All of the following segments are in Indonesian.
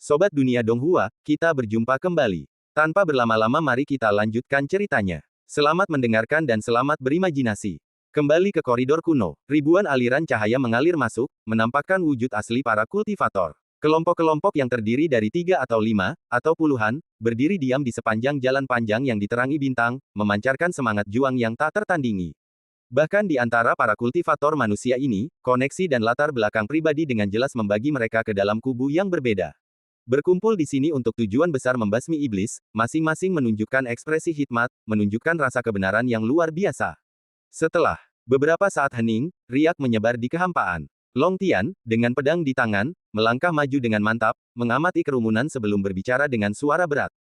Sobat Dunia Donghua, kita berjumpa kembali. Tanpa berlama-lama mari kita lanjutkan ceritanya. Selamat mendengarkan dan selamat berimajinasi. Kembali ke koridor kuno, ribuan aliran cahaya mengalir masuk, menampakkan wujud asli para kultivator. Kelompok-kelompok yang terdiri dari 3 atau 5, atau puluhan, berdiri diam di sepanjang jalan panjang yang diterangi bintang, memancarkan semangat juang yang tak tertandingi. Bahkan di antara para kultivator manusia ini, koneksi dan latar belakang pribadi dengan jelas membagi mereka ke dalam kubu yang berbeda. Berkumpul di sini untuk tujuan besar membasmi iblis, masing-masing menunjukkan ekspresi hikmat, menunjukkan rasa kebenaran yang luar biasa. Setelah beberapa saat hening, riak menyebar di kehampaan. Long Tian, dengan pedang di tangan, melangkah maju dengan mantap, mengamati kerumunan sebelum berbicara dengan suara berat.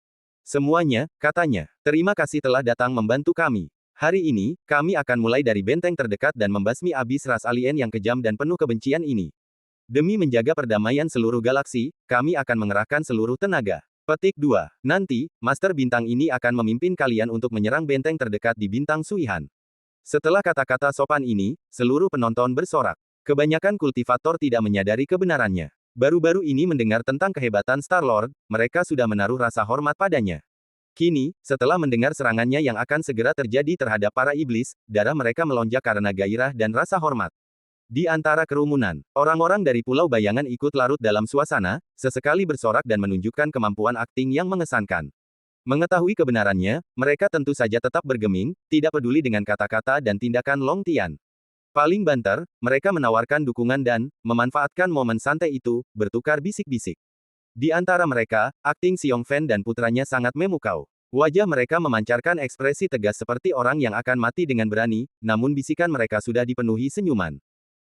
Semuanya, katanya, terima kasih telah datang membantu kami. Hari ini, kami akan mulai dari benteng terdekat dan membasmi abis ras alien yang kejam dan penuh kebencian ini. Demi menjaga perdamaian seluruh galaksi, kami akan mengerahkan seluruh tenaga. Petik 2. Nanti, Master Bintang ini akan memimpin kalian untuk menyerang benteng terdekat di Bintang Suihan. Setelah kata-kata sopan ini, seluruh penonton bersorak. Kebanyakan kultivator tidak menyadari kebenarannya. Baru-baru ini mendengar tentang kehebatan Star-Lord, mereka sudah menaruh rasa hormat padanya. Kini, setelah mendengar serangannya yang akan segera terjadi terhadap para iblis, darah mereka melonjak karena gairah dan rasa hormat. Di antara kerumunan, orang-orang dari Pulau Bayangan ikut larut dalam suasana, sesekali bersorak dan menunjukkan kemampuan akting yang mengesankan. Mengetahui kebenarannya, mereka tentu saja tetap bergeming, tidak peduli dengan kata-kata dan tindakan Long Tian. Paling banter, mereka menawarkan dukungan dan memanfaatkan momen santai itu, bertukar bisik-bisik. Di antara mereka, akting Xiong Fan dan putranya sangat memukau. Wajah mereka memancarkan ekspresi tegas seperti orang yang akan mati dengan berani, namun bisikan mereka sudah dipenuhi senyuman.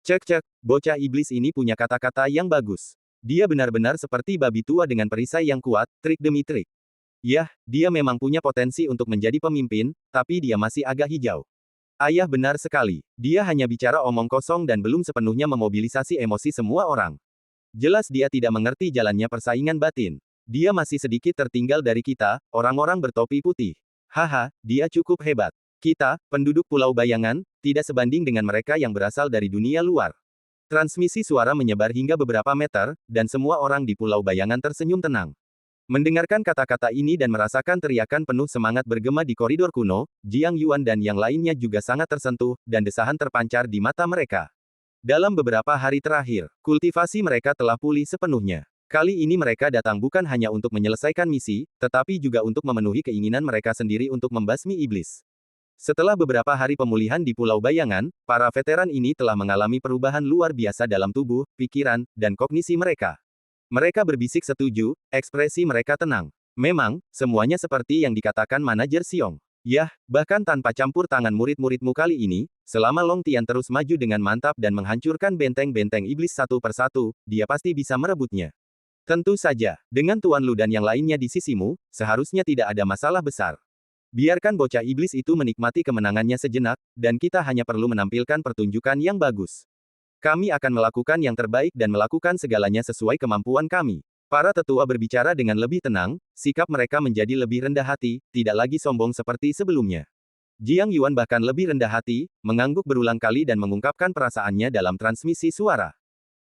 Cek-cek, bocah iblis ini punya kata-kata yang bagus. Dia benar-benar seperti babi tua dengan perisai yang kuat, trik demi trik. Yah, dia memang punya potensi untuk menjadi pemimpin, tapi dia masih agak hijau. Ayah benar sekali, dia hanya bicara omong kosong dan belum sepenuhnya memobilisasi emosi semua orang. Jelas dia tidak mengerti jalannya persaingan batin. Dia masih sedikit tertinggal dari kita, orang-orang bertopi putih. Haha, dia cukup hebat. Kita, penduduk Pulau Bayangan, tidak sebanding dengan mereka yang berasal dari dunia luar. Transmisi suara menyebar hingga beberapa meter, dan semua orang di Pulau Bayangan tersenyum tenang. Mendengarkan kata-kata ini dan merasakan teriakan penuh semangat bergema di koridor kuno, Jiang Yuan dan yang lainnya juga sangat tersentuh, dan desahan terpancar di mata mereka. Dalam beberapa hari terakhir, kultivasi mereka telah pulih sepenuhnya. Kali ini mereka datang bukan hanya untuk menyelesaikan misi, tetapi juga untuk memenuhi keinginan mereka sendiri untuk membasmi iblis. Setelah beberapa hari pemulihan di Pulau Bayangan, para veteran ini telah mengalami perubahan luar biasa dalam tubuh, pikiran, dan kognisi mereka. Mereka berbisik setuju, ekspresi mereka tenang. Memang, semuanya seperti yang dikatakan manajer Xiong. Yah, bahkan tanpa campur tangan murid-muridmu kali ini, selama Long Tian terus maju dengan mantap dan menghancurkan benteng-benteng iblis satu persatu, dia pasti bisa merebutnya. Tentu saja, dengan Tuan Lu dan yang lainnya di sisimu, seharusnya tidak ada masalah besar. Biarkan bocah iblis itu menikmati kemenangannya sejenak, dan kita hanya perlu menampilkan pertunjukan yang bagus. Kami akan melakukan yang terbaik dan melakukan segalanya sesuai kemampuan kami. Para tetua berbicara dengan lebih tenang, sikap mereka menjadi lebih rendah hati, tidak lagi sombong seperti sebelumnya. Jiang Yuan bahkan lebih rendah hati, mengangguk berulang kali dan mengungkapkan perasaannya dalam transmisi suara.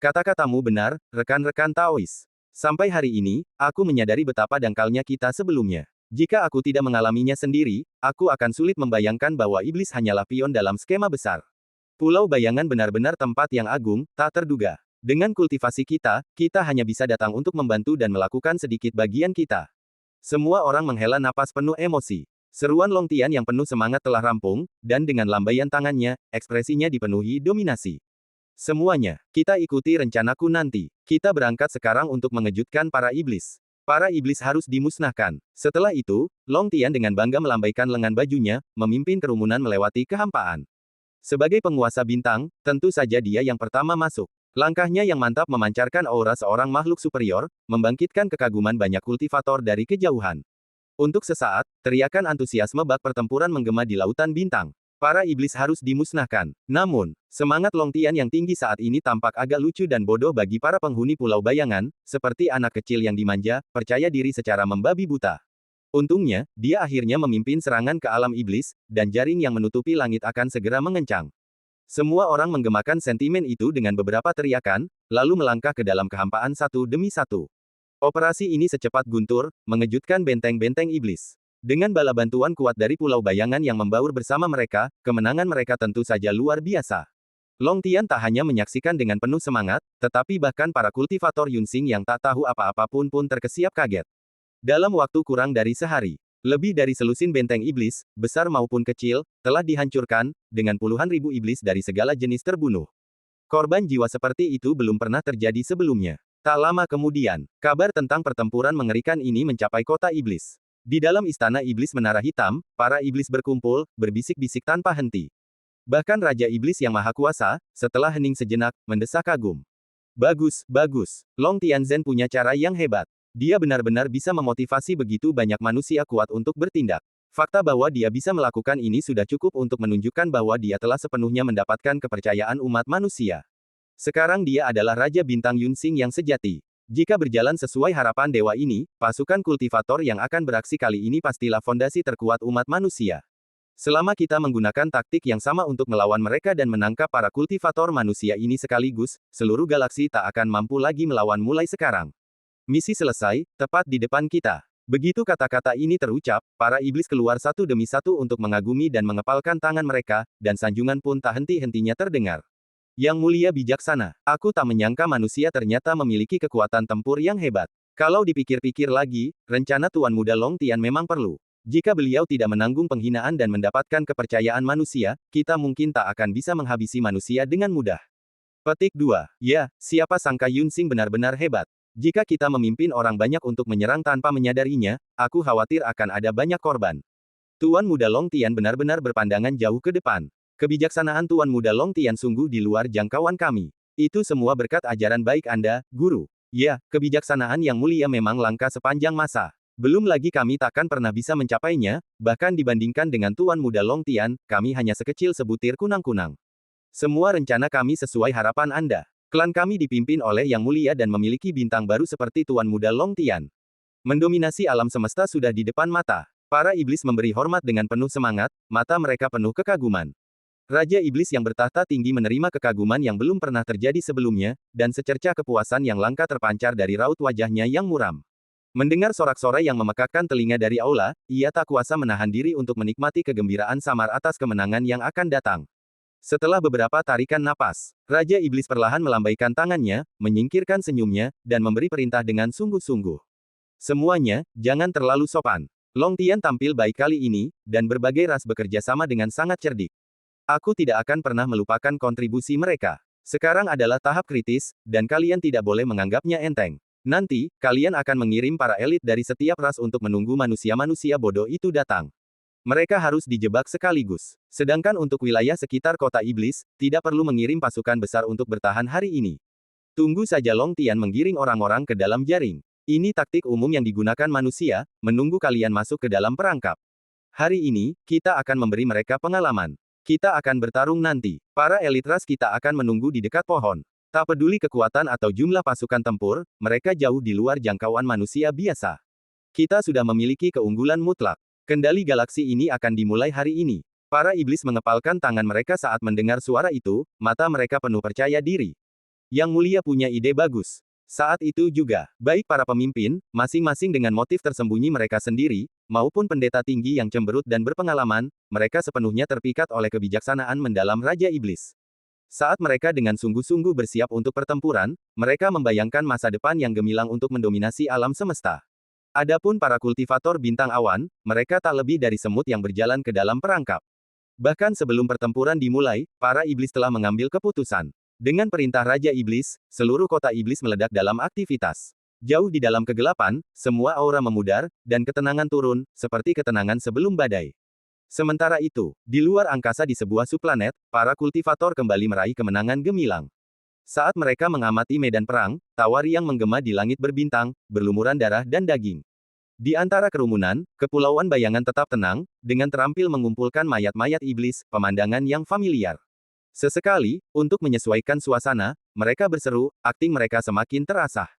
Kata-katamu benar, rekan-rekan Taois. Sampai hari ini, aku menyadari betapa dangkalnya kita sebelumnya. Jika aku tidak mengalaminya sendiri, aku akan sulit membayangkan bahwa iblis hanyalah pion dalam skema besar. Pulau Bayangan benar-benar tempat yang agung, tak terduga. Dengan kultivasi kita, kita hanya bisa datang untuk membantu dan melakukan sedikit bagian kita. Semua orang menghela napas penuh emosi. Seruan Long Tian yang penuh semangat telah rampung, dan dengan lambaian tangannya, ekspresinya dipenuhi dominasi. Semuanya, kita ikuti rencanaku nanti. Kita berangkat sekarang untuk mengejutkan para iblis. Para iblis harus dimusnahkan. Setelah itu, Long Tian dengan bangga melambaikan lengan bajunya, memimpin kerumunan melewati kehampaan. Sebagai penguasa bintang, tentu saja dia yang pertama masuk. Langkahnya yang mantap memancarkan aura seorang makhluk superior, membangkitkan kekaguman banyak kultivator dari kejauhan. Untuk sesaat, teriakan antusiasme bak pertempuran menggema di lautan bintang. Para iblis harus dimusnahkan. Namun, semangat Long Tian yang tinggi saat ini tampak agak lucu dan bodoh bagi para penghuni Pulau Bayangan, seperti anak kecil yang dimanja, percaya diri secara membabi buta. Untungnya, dia akhirnya memimpin serangan ke alam iblis, dan jaring yang menutupi langit akan segera mengencang. Semua orang menggemakan sentimen itu dengan beberapa teriakan, lalu melangkah ke dalam kehampaan satu demi satu. Operasi ini secepat guntur, mengejutkan benteng-benteng iblis. Dengan bala bantuan kuat dari Pulau Bayangan yang membaur bersama mereka, kemenangan mereka tentu saja luar biasa. Long Tian tak hanya menyaksikan dengan penuh semangat, tetapi bahkan para kultivator Yunsing yang tak tahu apa-apa pun terkesiap kaget. Dalam waktu kurang dari sehari, lebih dari selusin benteng iblis, besar maupun kecil, telah dihancurkan, dengan puluhan ribu iblis dari segala jenis terbunuh. Korban jiwa seperti itu belum pernah terjadi sebelumnya. Tak lama kemudian, kabar tentang pertempuran mengerikan ini mencapai kota iblis. Di dalam istana iblis menara hitam, para iblis berkumpul, berbisik-bisik tanpa henti. Bahkan Raja Iblis yang Maha Kuasa, setelah hening sejenak, mendesak kagum. Bagus, bagus. Long Tianzhen punya cara yang hebat. Dia benar-benar bisa memotivasi begitu banyak manusia kuat untuk bertindak. Fakta bahwa dia bisa melakukan ini sudah cukup untuk menunjukkan bahwa dia telah sepenuhnya mendapatkan kepercayaan umat manusia. Sekarang dia adalah Raja Bintang Yunsing yang sejati. Jika berjalan sesuai harapan dewa ini, pasukan kultivator yang akan beraksi kali ini pastilah fondasi terkuat umat manusia. Selama kita menggunakan taktik yang sama untuk melawan mereka dan menangkap para kultivator manusia ini sekaligus, seluruh galaksi tak akan mampu lagi melawan mulai sekarang. Misi selesai, tepat di depan kita. Begitu kata-kata ini terucap, para iblis keluar satu demi satu untuk mengagumi dan mengepalkan tangan mereka, dan sanjungan pun tak henti-hentinya terdengar. Yang mulia bijaksana, aku tak menyangka manusia ternyata memiliki kekuatan tempur yang hebat. Kalau dipikir-pikir lagi, rencana Tuan Muda Long Tian memang perlu. Jika beliau tidak menanggung penghinaan dan mendapatkan kepercayaan manusia, kita mungkin tak akan bisa menghabisi manusia dengan mudah. Petik 2. Ya, siapa sangka Yunsing benar-benar hebat. Jika kita memimpin orang banyak untuk menyerang tanpa menyadarinya, aku khawatir akan ada banyak korban. Tuan Muda Long Tian benar-benar berpandangan jauh ke depan. Kebijaksanaan Tuan Muda Long Tian sungguh di luar jangkauan kami. Itu semua berkat ajaran baik Anda, Guru. Ya, kebijaksanaan yang mulia memang langka sepanjang masa. Belum lagi kami takkan pernah bisa mencapainya, bahkan dibandingkan dengan Tuan Muda Long Tian, kami hanya sekecil sebutir kunang-kunang. Semua rencana kami sesuai harapan Anda. Klan kami dipimpin oleh Yang Mulia dan memiliki bintang baru seperti Tuan Muda Long Tian. Mendominasi alam semesta sudah di depan mata. Para iblis memberi hormat dengan penuh semangat, mata mereka penuh kekaguman. Raja Iblis yang bertahta tinggi menerima kekaguman yang belum pernah terjadi sebelumnya, dan secercah kepuasan yang langka terpancar dari raut wajahnya yang muram. Mendengar sorak-sorai yang memekakkan telinga dari aula, ia tak kuasa menahan diri untuk menikmati kegembiraan samar atas kemenangan yang akan datang. Setelah beberapa tarikan napas, Raja Iblis perlahan melambaikan tangannya, menyingkirkan senyumnya, dan memberi perintah dengan sungguh-sungguh. Semuanya, jangan terlalu sopan. Long Tian tampil baik kali ini, dan berbagai ras bekerja sama dengan sangat cerdik. Aku tidak akan pernah melupakan kontribusi mereka. Sekarang adalah tahap kritis, dan kalian tidak boleh menganggapnya enteng. Nanti, kalian akan mengirim para elit dari setiap ras untuk menunggu manusia-manusia bodoh itu datang. Mereka harus dijebak sekaligus. Sedangkan untuk wilayah sekitar kota iblis, tidak perlu mengirim pasukan besar untuk bertahan hari ini. Tunggu saja Long Tian menggiring orang-orang ke dalam jaring. Ini taktik umum yang digunakan manusia, menunggu kalian masuk ke dalam perangkap. Hari ini, kita akan memberi mereka pengalaman. Kita akan bertarung nanti. Para elit ras kita akan menunggu di dekat pohon. Tak peduli kekuatan atau jumlah pasukan tempur, mereka jauh di luar jangkauan manusia biasa. Kita sudah memiliki keunggulan mutlak. Kendali galaksi ini akan dimulai hari ini. Para iblis mengepalkan tangan mereka saat mendengar suara itu, mata mereka penuh percaya diri. Yang Mulia punya ide bagus. Saat itu juga, baik para pemimpin, masing-masing dengan motif tersembunyi mereka sendiri, maupun pendeta tinggi yang cemberut dan berpengalaman, mereka sepenuhnya terpikat oleh kebijaksanaan mendalam Raja Iblis. Saat mereka dengan sungguh-sungguh bersiap untuk pertempuran, mereka membayangkan masa depan yang gemilang untuk mendominasi alam semesta. Adapun para kultivator bintang awan, mereka tak lebih dari semut yang berjalan ke dalam perangkap. Bahkan sebelum pertempuran dimulai, para iblis telah mengambil keputusan. Dengan perintah Raja Iblis, seluruh kota iblis meledak dalam aktivitas. Jauh di dalam kegelapan, semua aura memudar, dan ketenangan turun, seperti ketenangan sebelum badai. Sementara itu, di luar angkasa di sebuah subplanet, para kultivator kembali meraih kemenangan gemilang. Saat mereka mengamati medan perang, tawari yang menggema di langit berbintang, berlumuran darah dan daging. Di antara kerumunan, Kepulauan Bayangan tetap tenang, dengan terampil mengumpulkan mayat-mayat iblis, pemandangan yang familiar. Sesekali, untuk menyesuaikan suasana, mereka berseru, akting mereka semakin terasah.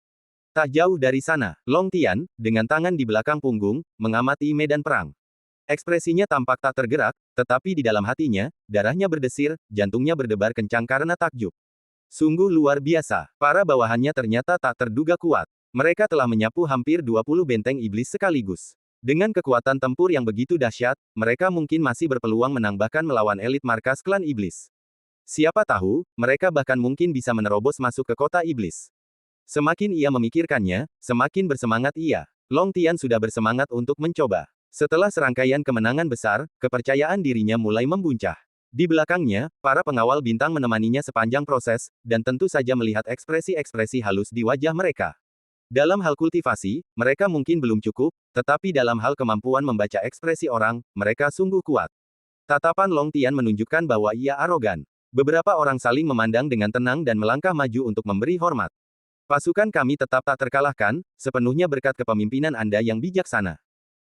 Tak jauh dari sana, Long Tian, dengan tangan di belakang punggung, mengamati medan perang. Ekspresinya tampak tak tergerak, tetapi di dalam hatinya, darahnya berdesir, jantungnya berdebar kencang karena takjub. Sungguh luar biasa, para bawahannya ternyata tak terduga kuat. Mereka telah menyapu hampir 20 benteng iblis sekaligus. Dengan kekuatan tempur yang begitu dahsyat, mereka mungkin masih berpeluang menang bahkan melawan elit markas klan iblis. Siapa tahu, mereka bahkan mungkin bisa menerobos masuk ke kota iblis. Semakin ia memikirkannya, semakin bersemangat ia. Long Tian sudah bersemangat untuk mencoba. Setelah serangkaian kemenangan besar, kepercayaan dirinya mulai membuncah. Di belakangnya, para pengawal bintang menemaninya sepanjang proses, dan tentu saja melihat ekspresi-ekspresi halus di wajah mereka. Dalam hal kultivasi, mereka mungkin belum cukup, tetapi dalam hal kemampuan membaca ekspresi orang, mereka sungguh kuat. Tatapan Long Tian menunjukkan bahwa ia arogan. Beberapa orang saling memandang dengan tenang dan melangkah maju untuk memberi hormat. Pasukan kami tetap tak terkalahkan, sepenuhnya berkat kepemimpinan Anda yang bijaksana.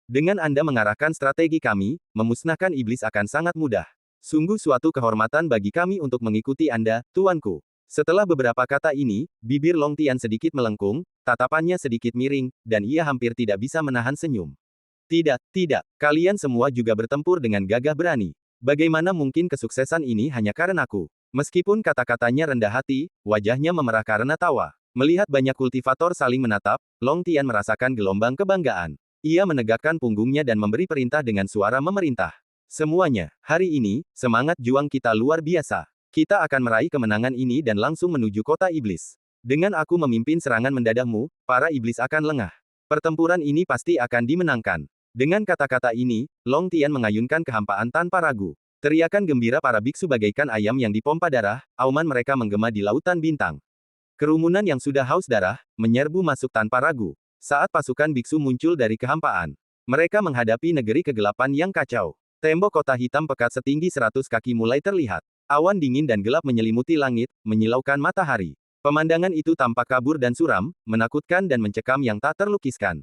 Dengan Anda mengarahkan strategi kami, memusnahkan iblis akan sangat mudah. Sungguh suatu kehormatan bagi kami untuk mengikuti Anda, tuanku. Setelah beberapa kata ini, bibir Long Tian sedikit melengkung, tatapannya sedikit miring, dan ia hampir tidak bisa menahan senyum. Tidak, tidak, kalian semua juga bertempur dengan gagah berani. Bagaimana mungkin kesuksesan ini hanya karenaku? Meskipun kata-katanya rendah hati, wajahnya memerah karena tawa. Melihat banyak kultivator saling menatap, Long Tian merasakan gelombang kebanggaan. Ia menegakkan punggungnya dan memberi perintah dengan suara memerintah. Semuanya, hari ini, semangat juang kita luar biasa. Kita akan meraih kemenangan ini dan langsung menuju kota iblis. Dengan aku memimpin serangan mendadakmu, para iblis akan lengah. Pertempuran ini pasti akan dimenangkan. Dengan kata-kata ini, Long Tian mengayunkan kehampaan tanpa ragu. Teriakan gembira para biksu bagaikan ayam yang dipompa darah, auman mereka menggema di lautan bintang. Kerumunan yang sudah haus darah, menyerbu masuk tanpa ragu. Saat pasukan biksu muncul dari kehampaan, mereka menghadapi negeri kegelapan yang kacau. Tembok kota hitam pekat setinggi 100 kaki mulai terlihat. Awan dingin dan gelap menyelimuti langit, menyilaukan matahari. Pemandangan itu tampak kabur dan suram, menakutkan dan mencekam yang tak terlukiskan.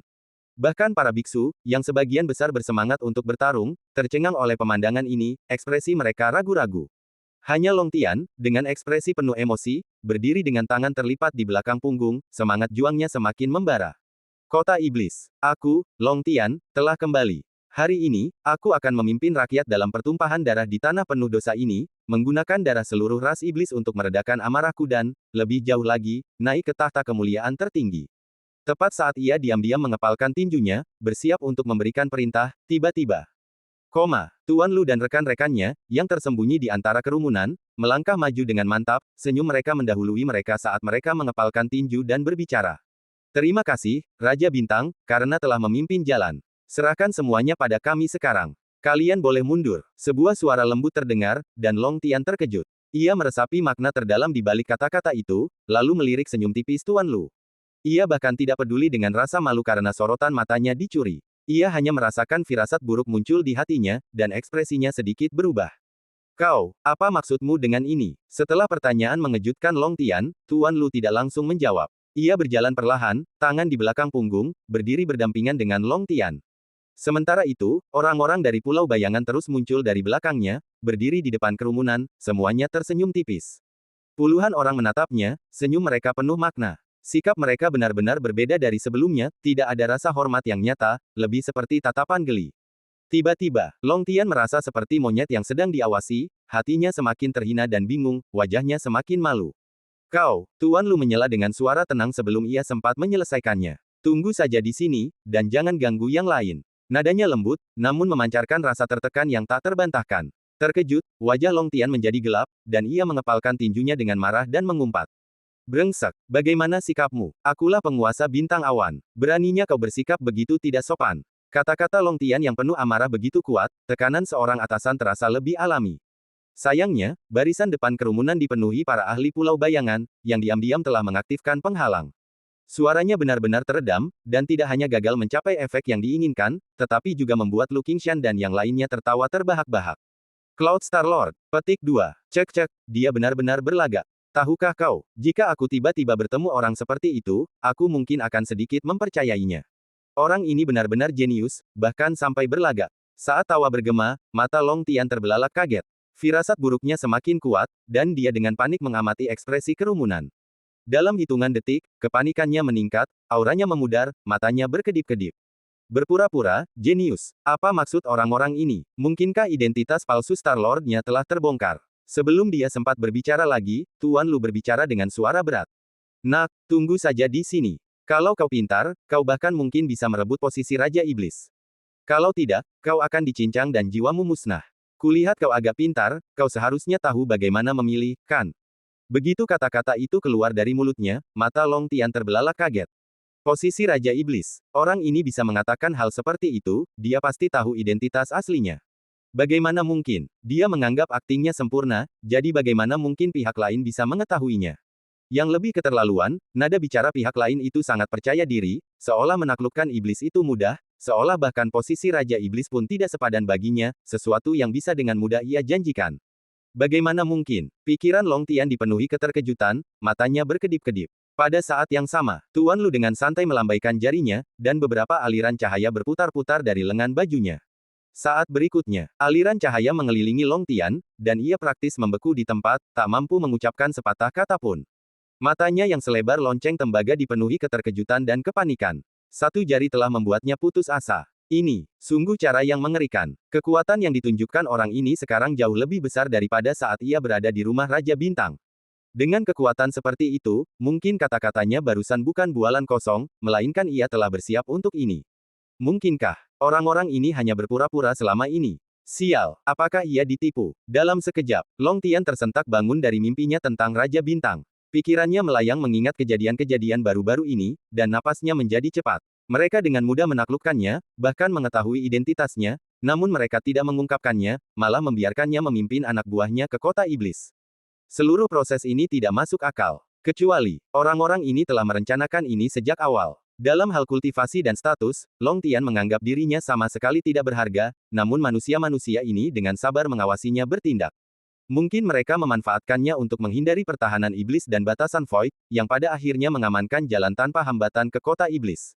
Bahkan para biksu, yang sebagian besar bersemangat untuk bertarung, tercengang oleh pemandangan ini, ekspresi mereka ragu-ragu. Hanya Long Tian, dengan ekspresi penuh emosi, berdiri dengan tangan terlipat di belakang punggung, semangat juangnya semakin membara. Kota Iblis. Aku, Long Tian, telah kembali. Hari ini, aku akan memimpin rakyat dalam pertumpahan darah di tanah penuh dosa ini, menggunakan darah seluruh ras iblis untuk meredakan amarahku dan, lebih jauh lagi, naik ke tahta kemuliaan tertinggi. Tepat saat ia diam-diam mengepalkan tinjunya, bersiap untuk memberikan perintah, tiba-tiba. Tuan Lu dan rekan-rekannya, yang tersembunyi di antara kerumunan, melangkah maju dengan mantap, senyum mereka mendahului mereka saat mereka mengepalkan tinju dan berbicara. Terima kasih, Raja Bintang, karena telah memimpin jalan. Serahkan semuanya pada kami sekarang. Kalian boleh mundur. Sebuah suara lembut terdengar, dan Long Tian terkejut. Ia meresapi makna terdalam di balik kata-kata itu, lalu melirik senyum tipis Tuan Lu. Ia bahkan tidak peduli dengan rasa malu karena sorotan matanya dicuri. Ia hanya merasakan firasat buruk muncul di hatinya, dan ekspresinya sedikit berubah. Kau, apa maksudmu dengan ini? Setelah pertanyaan mengejutkan Long Tian, Tuan Lu tidak langsung menjawab. Ia berjalan perlahan, tangan di belakang punggung, berdiri berdampingan dengan Long Tian. Sementara itu, orang-orang dari Pulau Bayangan terus muncul dari belakangnya, berdiri di depan kerumunan, semuanya tersenyum tipis. Puluhan orang menatapnya, senyum mereka penuh makna. Sikap mereka benar-benar berbeda dari sebelumnya, tidak ada rasa hormat yang nyata, lebih seperti tatapan geli. Tiba-tiba, Long Tian merasa seperti monyet yang sedang diawasi, hatinya semakin terhina dan bingung, wajahnya semakin malu. Kau, Tuan Lu menyela dengan suara tenang sebelum ia sempat menyelesaikannya. Tunggu saja di sini, dan jangan ganggu yang lain. Nadanya lembut, namun memancarkan rasa tertekan yang tak terbantahkan. Terkejut, wajah Long Tian menjadi gelap, dan ia mengepalkan tinjunya dengan marah dan mengumpat. Brengsek, bagaimana sikapmu? Akulah penguasa bintang awan. Beraninya kau bersikap begitu tidak sopan. Kata-kata Long Tian yang penuh amarah begitu kuat, tekanan seorang atasan terasa lebih alami. Sayangnya, barisan depan kerumunan dipenuhi para ahli Pulau Bayangan, yang diam-diam telah mengaktifkan penghalang. Suaranya benar-benar teredam, dan tidak hanya gagal mencapai efek yang diinginkan, tetapi juga membuat Lu Qingshan dan yang lainnya tertawa terbahak-bahak. Cloud Star Lord, petik 2. Cek, dia benar-benar berlagak. Tahukah kau, jika aku tiba-tiba bertemu orang seperti itu, aku mungkin akan sedikit mempercayainya. Orang ini benar-benar jenius, bahkan sampai berlagak. Saat tawa bergema, mata Long Tian terbelalak kaget. Firasat buruknya semakin kuat, dan dia dengan panik mengamati ekspresi kerumunan. Dalam hitungan detik, kepanikannya meningkat, auranya memudar, matanya berkedip-kedip. Berpura-pura, jenius. Apa maksud orang-orang ini? Mungkinkah identitas palsu Star Lord-nya telah terbongkar? Sebelum dia sempat berbicara lagi, Tuan Lu berbicara dengan suara berat. Nak, tunggu saja di sini. Kalau kau pintar, kau bahkan mungkin bisa merebut posisi Raja Iblis. Kalau tidak, kau akan dicincang dan jiwamu musnah. Kulihat kau agak pintar, kau seharusnya tahu bagaimana memilih, kan? Begitu kata-kata itu keluar dari mulutnya, mata Long Tian terbelalak kaget. Posisi Raja Iblis. Orang ini bisa mengatakan hal seperti itu, dia pasti tahu identitas aslinya. Bagaimana mungkin? Dia menganggap aktingnya sempurna, jadi bagaimana mungkin pihak lain bisa mengetahuinya? Yang lebih keterlaluan, nada bicara pihak lain itu sangat percaya diri, seolah menaklukkan iblis itu mudah, seolah bahkan posisi Raja Iblis pun tidak sepadan baginya, sesuatu yang bisa dengan mudah ia janjikan. Bagaimana mungkin? Pikiran Long Tian dipenuhi keterkejutan, matanya berkedip-kedip. Pada saat yang sama, Tuan Lu dengan santai melambaikan jarinya, dan beberapa aliran cahaya berputar-putar dari lengan bajunya. Saat berikutnya, aliran cahaya mengelilingi Long Tian, dan ia praktis membeku di tempat, tak mampu mengucapkan sepatah kata pun. Matanya yang selebar lonceng tembaga dipenuhi keterkejutan dan kepanikan. Satu jari telah membuatnya putus asa. Ini, sungguh cara yang mengerikan. Kekuatan yang ditunjukkan orang ini sekarang jauh lebih besar daripada saat ia berada di rumah Raja Bintang. Dengan kekuatan seperti itu, mungkin kata-katanya barusan bukan bualan kosong, melainkan ia telah bersiap untuk ini. Mungkinkah orang-orang ini hanya berpura-pura selama ini? Sial, apakah ia ditipu? Dalam sekejap, Long Tian tersentak bangun dari mimpinya tentang Raja Bintang. Pikirannya melayang mengingat kejadian-kejadian baru-baru ini, dan napasnya menjadi cepat. Mereka dengan mudah menaklukkannya, bahkan mengetahui identitasnya, namun mereka tidak mengungkapkannya, malah membiarkannya memimpin anak buahnya ke kota iblis. Seluruh proses ini tidak masuk akal. Kecuali, orang-orang ini telah merencanakan ini sejak awal. Dalam hal kultivasi dan status, Long Tian menganggap dirinya sama sekali tidak berharga, namun manusia-manusia ini dengan sabar mengawasinya bertindak. Mungkin mereka memanfaatkannya untuk menghindari pertahanan iblis dan batasan void, yang pada akhirnya mengamankan jalan tanpa hambatan ke kota iblis.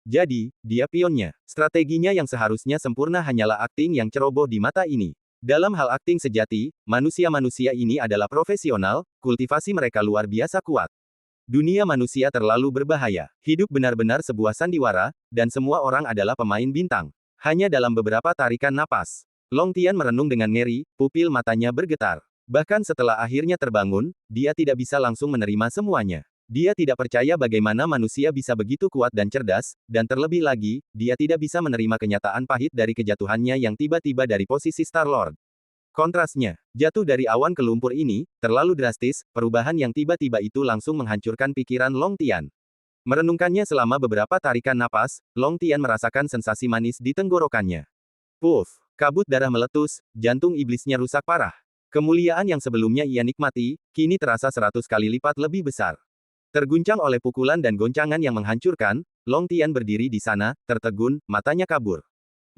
Jadi, dia pionnya. Strateginya yang seharusnya sempurna hanyalah akting yang ceroboh di mata ini. Dalam hal akting sejati, manusia-manusia ini adalah profesional, kultivasi mereka luar biasa kuat. Dunia manusia terlalu berbahaya. Hidup benar-benar sebuah sandiwara, dan semua orang adalah pemain bintang. Hanya dalam beberapa tarikan napas. Long Tian merenung dengan ngeri, pupil matanya bergetar. Bahkan setelah akhirnya terbangun, dia tidak bisa langsung menerima semuanya. Dia tidak percaya bagaimana manusia bisa begitu kuat dan cerdas, dan terlebih lagi, dia tidak bisa menerima kenyataan pahit dari kejatuhannya yang tiba-tiba dari posisi Star-Lord. Kontrasnya, jatuh dari awan ke lumpur ini, terlalu drastis, perubahan yang tiba-tiba itu langsung menghancurkan pikiran Long Tian. Merenungkannya selama beberapa tarikan napas, Long Tian merasakan sensasi manis di tenggorokannya. Puff! Kabut darah meletus, jantung iblisnya rusak parah. Kemuliaan yang sebelumnya ia nikmati, kini terasa 100 kali lipat lebih besar. Terguncang oleh pukulan dan goncangan yang menghancurkan, Long Tian berdiri di sana, tertegun, matanya kabur.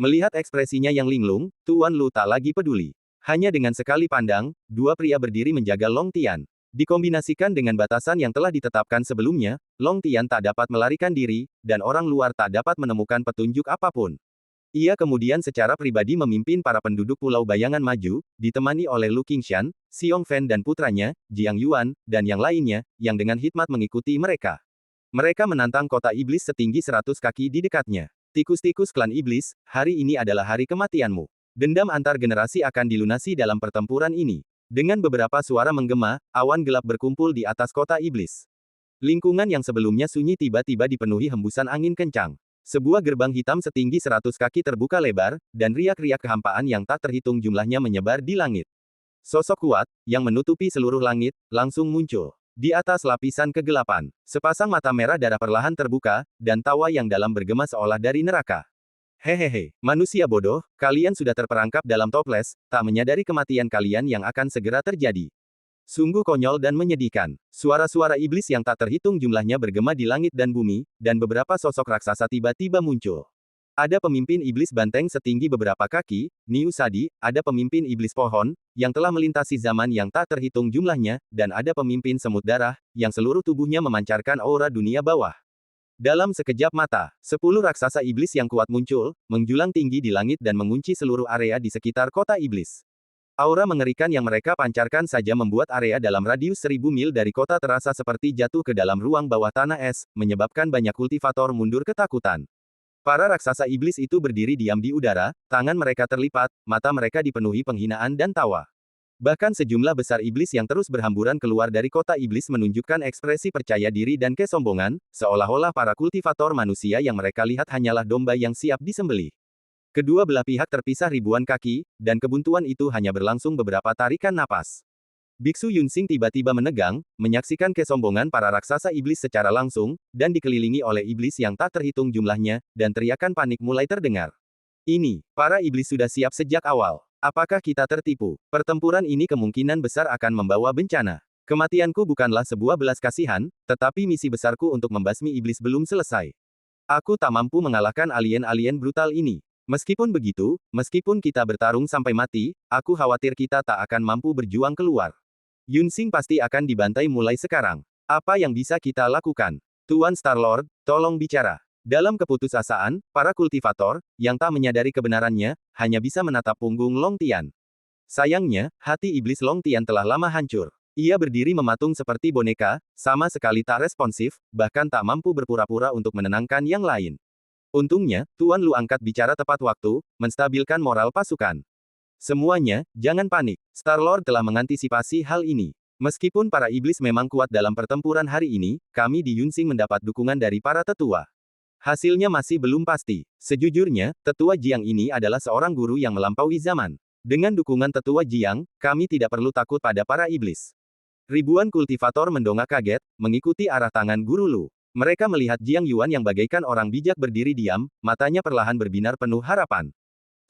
Melihat ekspresinya yang linglung, Tuan Lu tak lagi peduli. Hanya dengan sekali pandang, dua pria berdiri menjaga Long Tian. Dikombinasikan dengan batasan yang telah ditetapkan sebelumnya, Long Tian tak dapat melarikan diri, dan orang luar tak dapat menemukan petunjuk apapun. Ia kemudian secara pribadi memimpin para penduduk Pulau Bayangan Maju, ditemani oleh Lu Qingshan, Xiong Fen dan putranya, Jiang Yuan, dan yang lainnya, yang dengan hikmat mengikuti mereka. Mereka menantang kota iblis setinggi 100 kaki di dekatnya. Tikus-tikus klan iblis, hari ini adalah hari kematianmu. Dendam antar generasi akan dilunasi dalam pertempuran ini. Dengan beberapa suara menggema, awan gelap berkumpul di atas kota iblis. Lingkungan yang sebelumnya sunyi tiba-tiba dipenuhi hembusan angin kencang. Sebuah gerbang hitam setinggi 100 kaki terbuka lebar, dan riak-riak kehampaan yang tak terhitung jumlahnya menyebar di langit. Sosok kuat, yang menutupi seluruh langit, langsung muncul. Di atas lapisan kegelapan, sepasang mata merah darah perlahan terbuka, dan tawa yang dalam bergema seolah dari neraka. Hehehe, manusia bodoh, kalian sudah terperangkap dalam toples, tak menyadari kematian kalian yang akan segera terjadi. Sungguh konyol dan menyedihkan. Suara-suara iblis yang tak terhitung jumlahnya bergema di langit dan bumi, dan beberapa sosok raksasa tiba-tiba muncul. Ada pemimpin iblis banteng setinggi beberapa kaki, Niu Sadi, ada pemimpin iblis pohon, yang telah melintasi zaman yang tak terhitung jumlahnya, dan ada pemimpin semut darah, yang seluruh tubuhnya memancarkan aura dunia bawah. Dalam sekejap mata, 10 raksasa iblis yang kuat muncul, menjulang tinggi di langit dan mengunci seluruh area di sekitar kota iblis. Aura mengerikan yang mereka pancarkan saja membuat area dalam radius 1000 mil dari kota terasa seperti jatuh ke dalam ruang bawah tanah es, menyebabkan banyak kultivator mundur ketakutan. Para raksasa iblis itu berdiri diam di udara, tangan mereka terlipat, mata mereka dipenuhi penghinaan dan tawa. Bahkan sejumlah besar iblis yang terus berhamburan keluar dari kota iblis menunjukkan ekspresi percaya diri dan kesombongan, seolah-olah para kultivator manusia yang mereka lihat hanyalah domba yang siap disembelih. Kedua belah pihak terpisah ribuan kaki, dan kebuntuan itu hanya berlangsung beberapa tarikan napas. Biksu Yunsing tiba-tiba menegang, menyaksikan kesombongan para raksasa iblis secara langsung, dan dikelilingi oleh iblis yang tak terhitung jumlahnya, dan teriakan panik mulai terdengar. Ini, para iblis sudah siap sejak awal. Apakah kita tertipu? Pertempuran ini kemungkinan besar akan membawa bencana. Kematianku bukanlah sebuah belas kasihan, tetapi misi besarku untuk membasmi iblis belum selesai. Aku tak mampu mengalahkan alien-alien brutal ini. Meskipun begitu, meskipun kita bertarung sampai mati, aku khawatir kita tak akan mampu berjuang keluar. Yunsing pasti akan dibantai mulai sekarang. Apa yang bisa kita lakukan? Tuan Star-Lord, tolong bicara. Dalam keputusasaan, para kultivator, yang tak menyadari kebenarannya, hanya bisa menatap punggung Long Tian. Sayangnya, hati iblis Long Tian telah lama hancur. Ia berdiri mematung seperti boneka, sama sekali tak responsif, bahkan tak mampu berpura-pura untuk menenangkan yang lain. Untungnya, Tuan Lu angkat bicara tepat waktu, menstabilkan moral pasukan. Semuanya, jangan panik. Star-Lord telah mengantisipasi hal ini. Meskipun para iblis memang kuat dalam pertempuran hari ini, kami di Yunsing mendapat dukungan dari para tetua. Hasilnya masih belum pasti. Sejujurnya, Tetua Jiang ini adalah seorang guru yang melampaui zaman. Dengan dukungan Tetua Jiang, kami tidak perlu takut pada para iblis. Ribuan kultivator mendongak kaget, mengikuti arah tangan Guru Lu. Mereka melihat Jiang Yuan yang bagaikan orang bijak berdiri diam, matanya perlahan berbinar penuh harapan.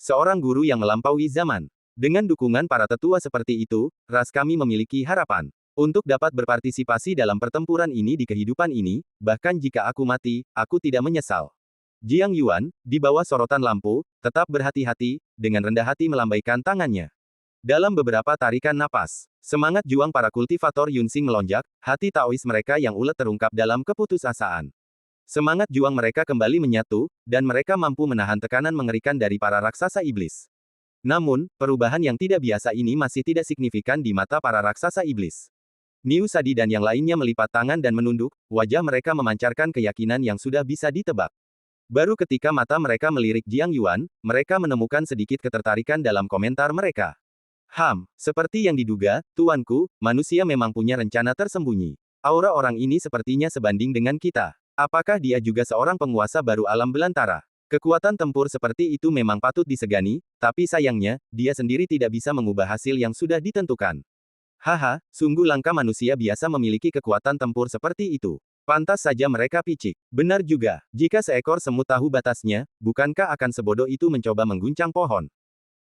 Seorang guru yang melampaui zaman. Dengan dukungan para tetua seperti itu, ras kami memiliki harapan. Untuk dapat berpartisipasi dalam pertempuran ini di kehidupan ini, bahkan jika aku mati, aku tidak menyesal. Jiang Yuan, di bawah sorotan lampu, tetap berhati-hati, dengan rendah hati melambaikan tangannya. Dalam beberapa tarikan napas, semangat juang para kultivator Yunsing melonjak, hati Taois mereka yang ulet terungkap dalam keputusasaan. Semangat juang mereka kembali menyatu, dan mereka mampu menahan tekanan mengerikan dari para raksasa iblis. Namun, perubahan yang tidak biasa ini masih tidak signifikan di mata para raksasa iblis. Niu Sadi dan yang lainnya melipat tangan dan menunduk, wajah mereka memancarkan keyakinan yang sudah bisa ditebak. Baru ketika mata mereka melirik Jiang Yuan, mereka menemukan sedikit ketertarikan dalam komentar mereka. Seperti yang diduga, tuanku, manusia memang punya rencana tersembunyi. Aura orang ini sepertinya sebanding dengan kita. Apakah dia juga seorang penguasa baru alam belantara? Kekuatan tempur seperti itu memang patut disegani, tapi sayangnya, dia sendiri tidak bisa mengubah hasil yang sudah ditentukan. Haha, sungguh langka manusia biasa memiliki kekuatan tempur seperti itu. Pantas saja mereka picik. Benar juga, jika seekor semut tahu batasnya, bukankah akan sebodoh itu mencoba mengguncang pohon?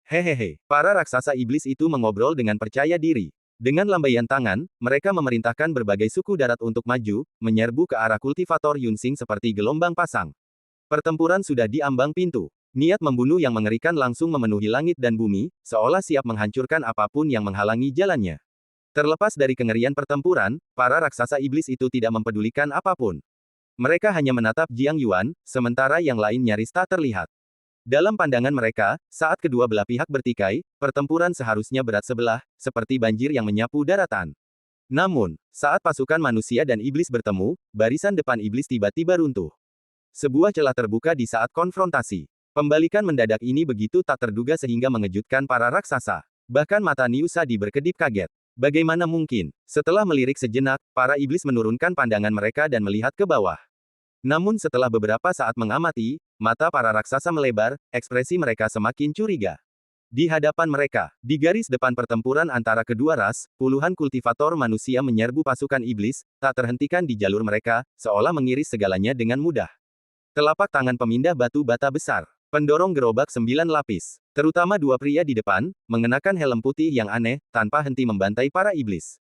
Hehehe, para raksasa iblis itu mengobrol dengan percaya diri. Dengan lambaian tangan, mereka memerintahkan berbagai suku darat untuk maju, menyerbu ke arah kultivator Yunsing seperti gelombang pasang. Pertempuran sudah di ambang pintu. Niat membunuh yang mengerikan langsung memenuhi langit dan bumi, seolah siap menghancurkan apapun yang menghalangi jalannya. Terlepas dari kengerian pertempuran, para raksasa iblis itu tidak mempedulikan apapun. Mereka hanya menatap Jiang Yuan, sementara yang lain nyaris tak terlihat. Dalam pandangan mereka, saat kedua belah pihak bertikai, pertempuran seharusnya berat sebelah, seperti banjir yang menyapu daratan. Namun, saat pasukan manusia dan iblis bertemu, barisan depan iblis tiba-tiba runtuh. Sebuah celah terbuka di saat konfrontasi. Pembalikan mendadak ini begitu tak terduga sehingga mengejutkan para raksasa. Bahkan mata Niu Sadi berkedip kaget. Bagaimana mungkin? Setelah melirik sejenak, para iblis menurunkan pandangan mereka dan melihat ke bawah. Namun setelah beberapa saat mengamati, mata para raksasa melebar, ekspresi mereka semakin curiga. Di hadapan mereka, di garis depan pertempuran antara kedua ras, puluhan kultivator manusia menyerbu pasukan iblis, tak terhentikan di jalur mereka, seolah mengiris segalanya dengan mudah. Telapak tangan pemindah batu bata besar. Pendorong gerobak 9 lapis. Terutama dua pria di depan, mengenakan helm putih yang aneh, tanpa henti membantai para iblis.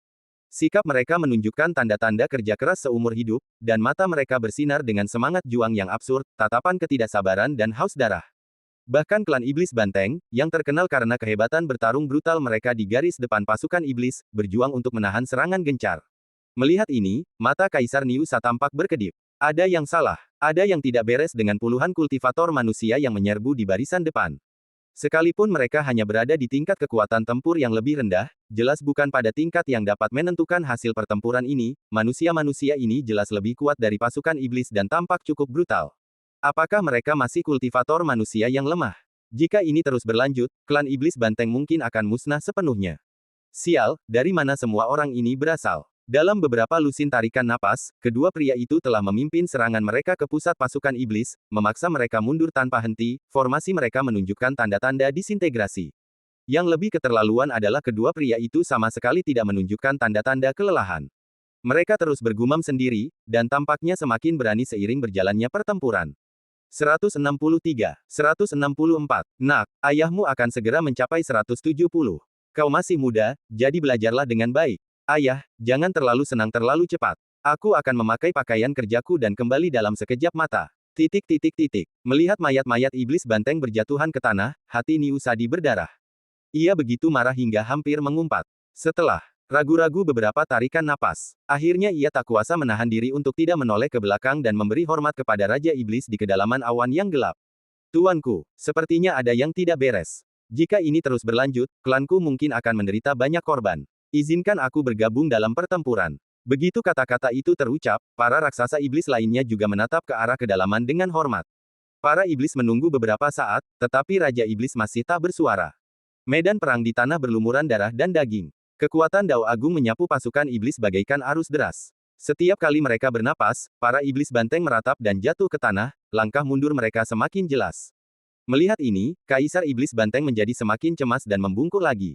Sikap mereka menunjukkan tanda-tanda kerja keras seumur hidup, dan mata mereka bersinar dengan semangat juang yang absurd, tatapan ketidaksabaran dan haus darah. Bahkan klan iblis banteng, yang terkenal karena kehebatan bertarung brutal mereka di garis depan pasukan iblis, berjuang untuk menahan serangan gencar. Melihat ini, mata Kaisar Niu Sa tampak berkedip. Ada yang salah, ada yang tidak beres dengan puluhan kultivator manusia yang menyerbu di barisan depan. Sekalipun mereka hanya berada di tingkat kekuatan tempur yang lebih rendah, jelas bukan pada tingkat yang dapat menentukan hasil pertempuran ini, manusia-manusia ini jelas lebih kuat dari pasukan iblis dan tampak cukup brutal. Apakah mereka masih kultivator manusia yang lemah? Jika ini terus berlanjut, klan iblis banteng mungkin akan musnah sepenuhnya. Sial, dari mana semua orang ini berasal? Dalam beberapa lusin tarikan napas, kedua pria itu telah memimpin serangan mereka ke pusat pasukan iblis, memaksa mereka mundur tanpa henti, formasi mereka menunjukkan tanda-tanda disintegrasi. Yang lebih keterlaluan adalah kedua pria itu sama sekali tidak menunjukkan tanda-tanda kelelahan. Mereka terus bergumam sendiri, dan tampaknya semakin berani seiring berjalannya pertempuran. 163, 164. Nak, ayahmu akan segera mencapai 170. Kau masih muda, jadi belajarlah dengan baik. Ayah, jangan terlalu senang terlalu cepat. Aku akan memakai pakaian kerjaku dan kembali dalam sekejap mata. Titik titik titik. Melihat mayat-mayat iblis banteng berjatuhan ke tanah, hati Niu Sadi berdarah. Ia begitu marah hingga hampir mengumpat. Setelah ragu-ragu beberapa tarikan napas, akhirnya ia tak kuasa menahan diri untuk tidak menoleh ke belakang dan memberi hormat kepada Raja Iblis di kedalaman awan yang gelap. Tuanku, sepertinya ada yang tidak beres. Jika ini terus berlanjut, klanku mungkin akan menderita banyak korban. Izinkan aku bergabung dalam pertempuran. Begitu kata-kata itu terucap, para raksasa iblis lainnya juga menatap ke arah kedalaman dengan hormat. Para iblis menunggu beberapa saat, tetapi Raja Iblis masih tak bersuara. Medan perang di tanah berlumuran darah dan daging. Kekuatan Dao Agung menyapu pasukan iblis bagaikan arus deras. Setiap kali mereka bernapas, para iblis banteng meratap dan jatuh ke tanah, langkah mundur mereka semakin jelas. Melihat ini, Kaisar Iblis Banteng menjadi semakin cemas dan membungkuk lagi.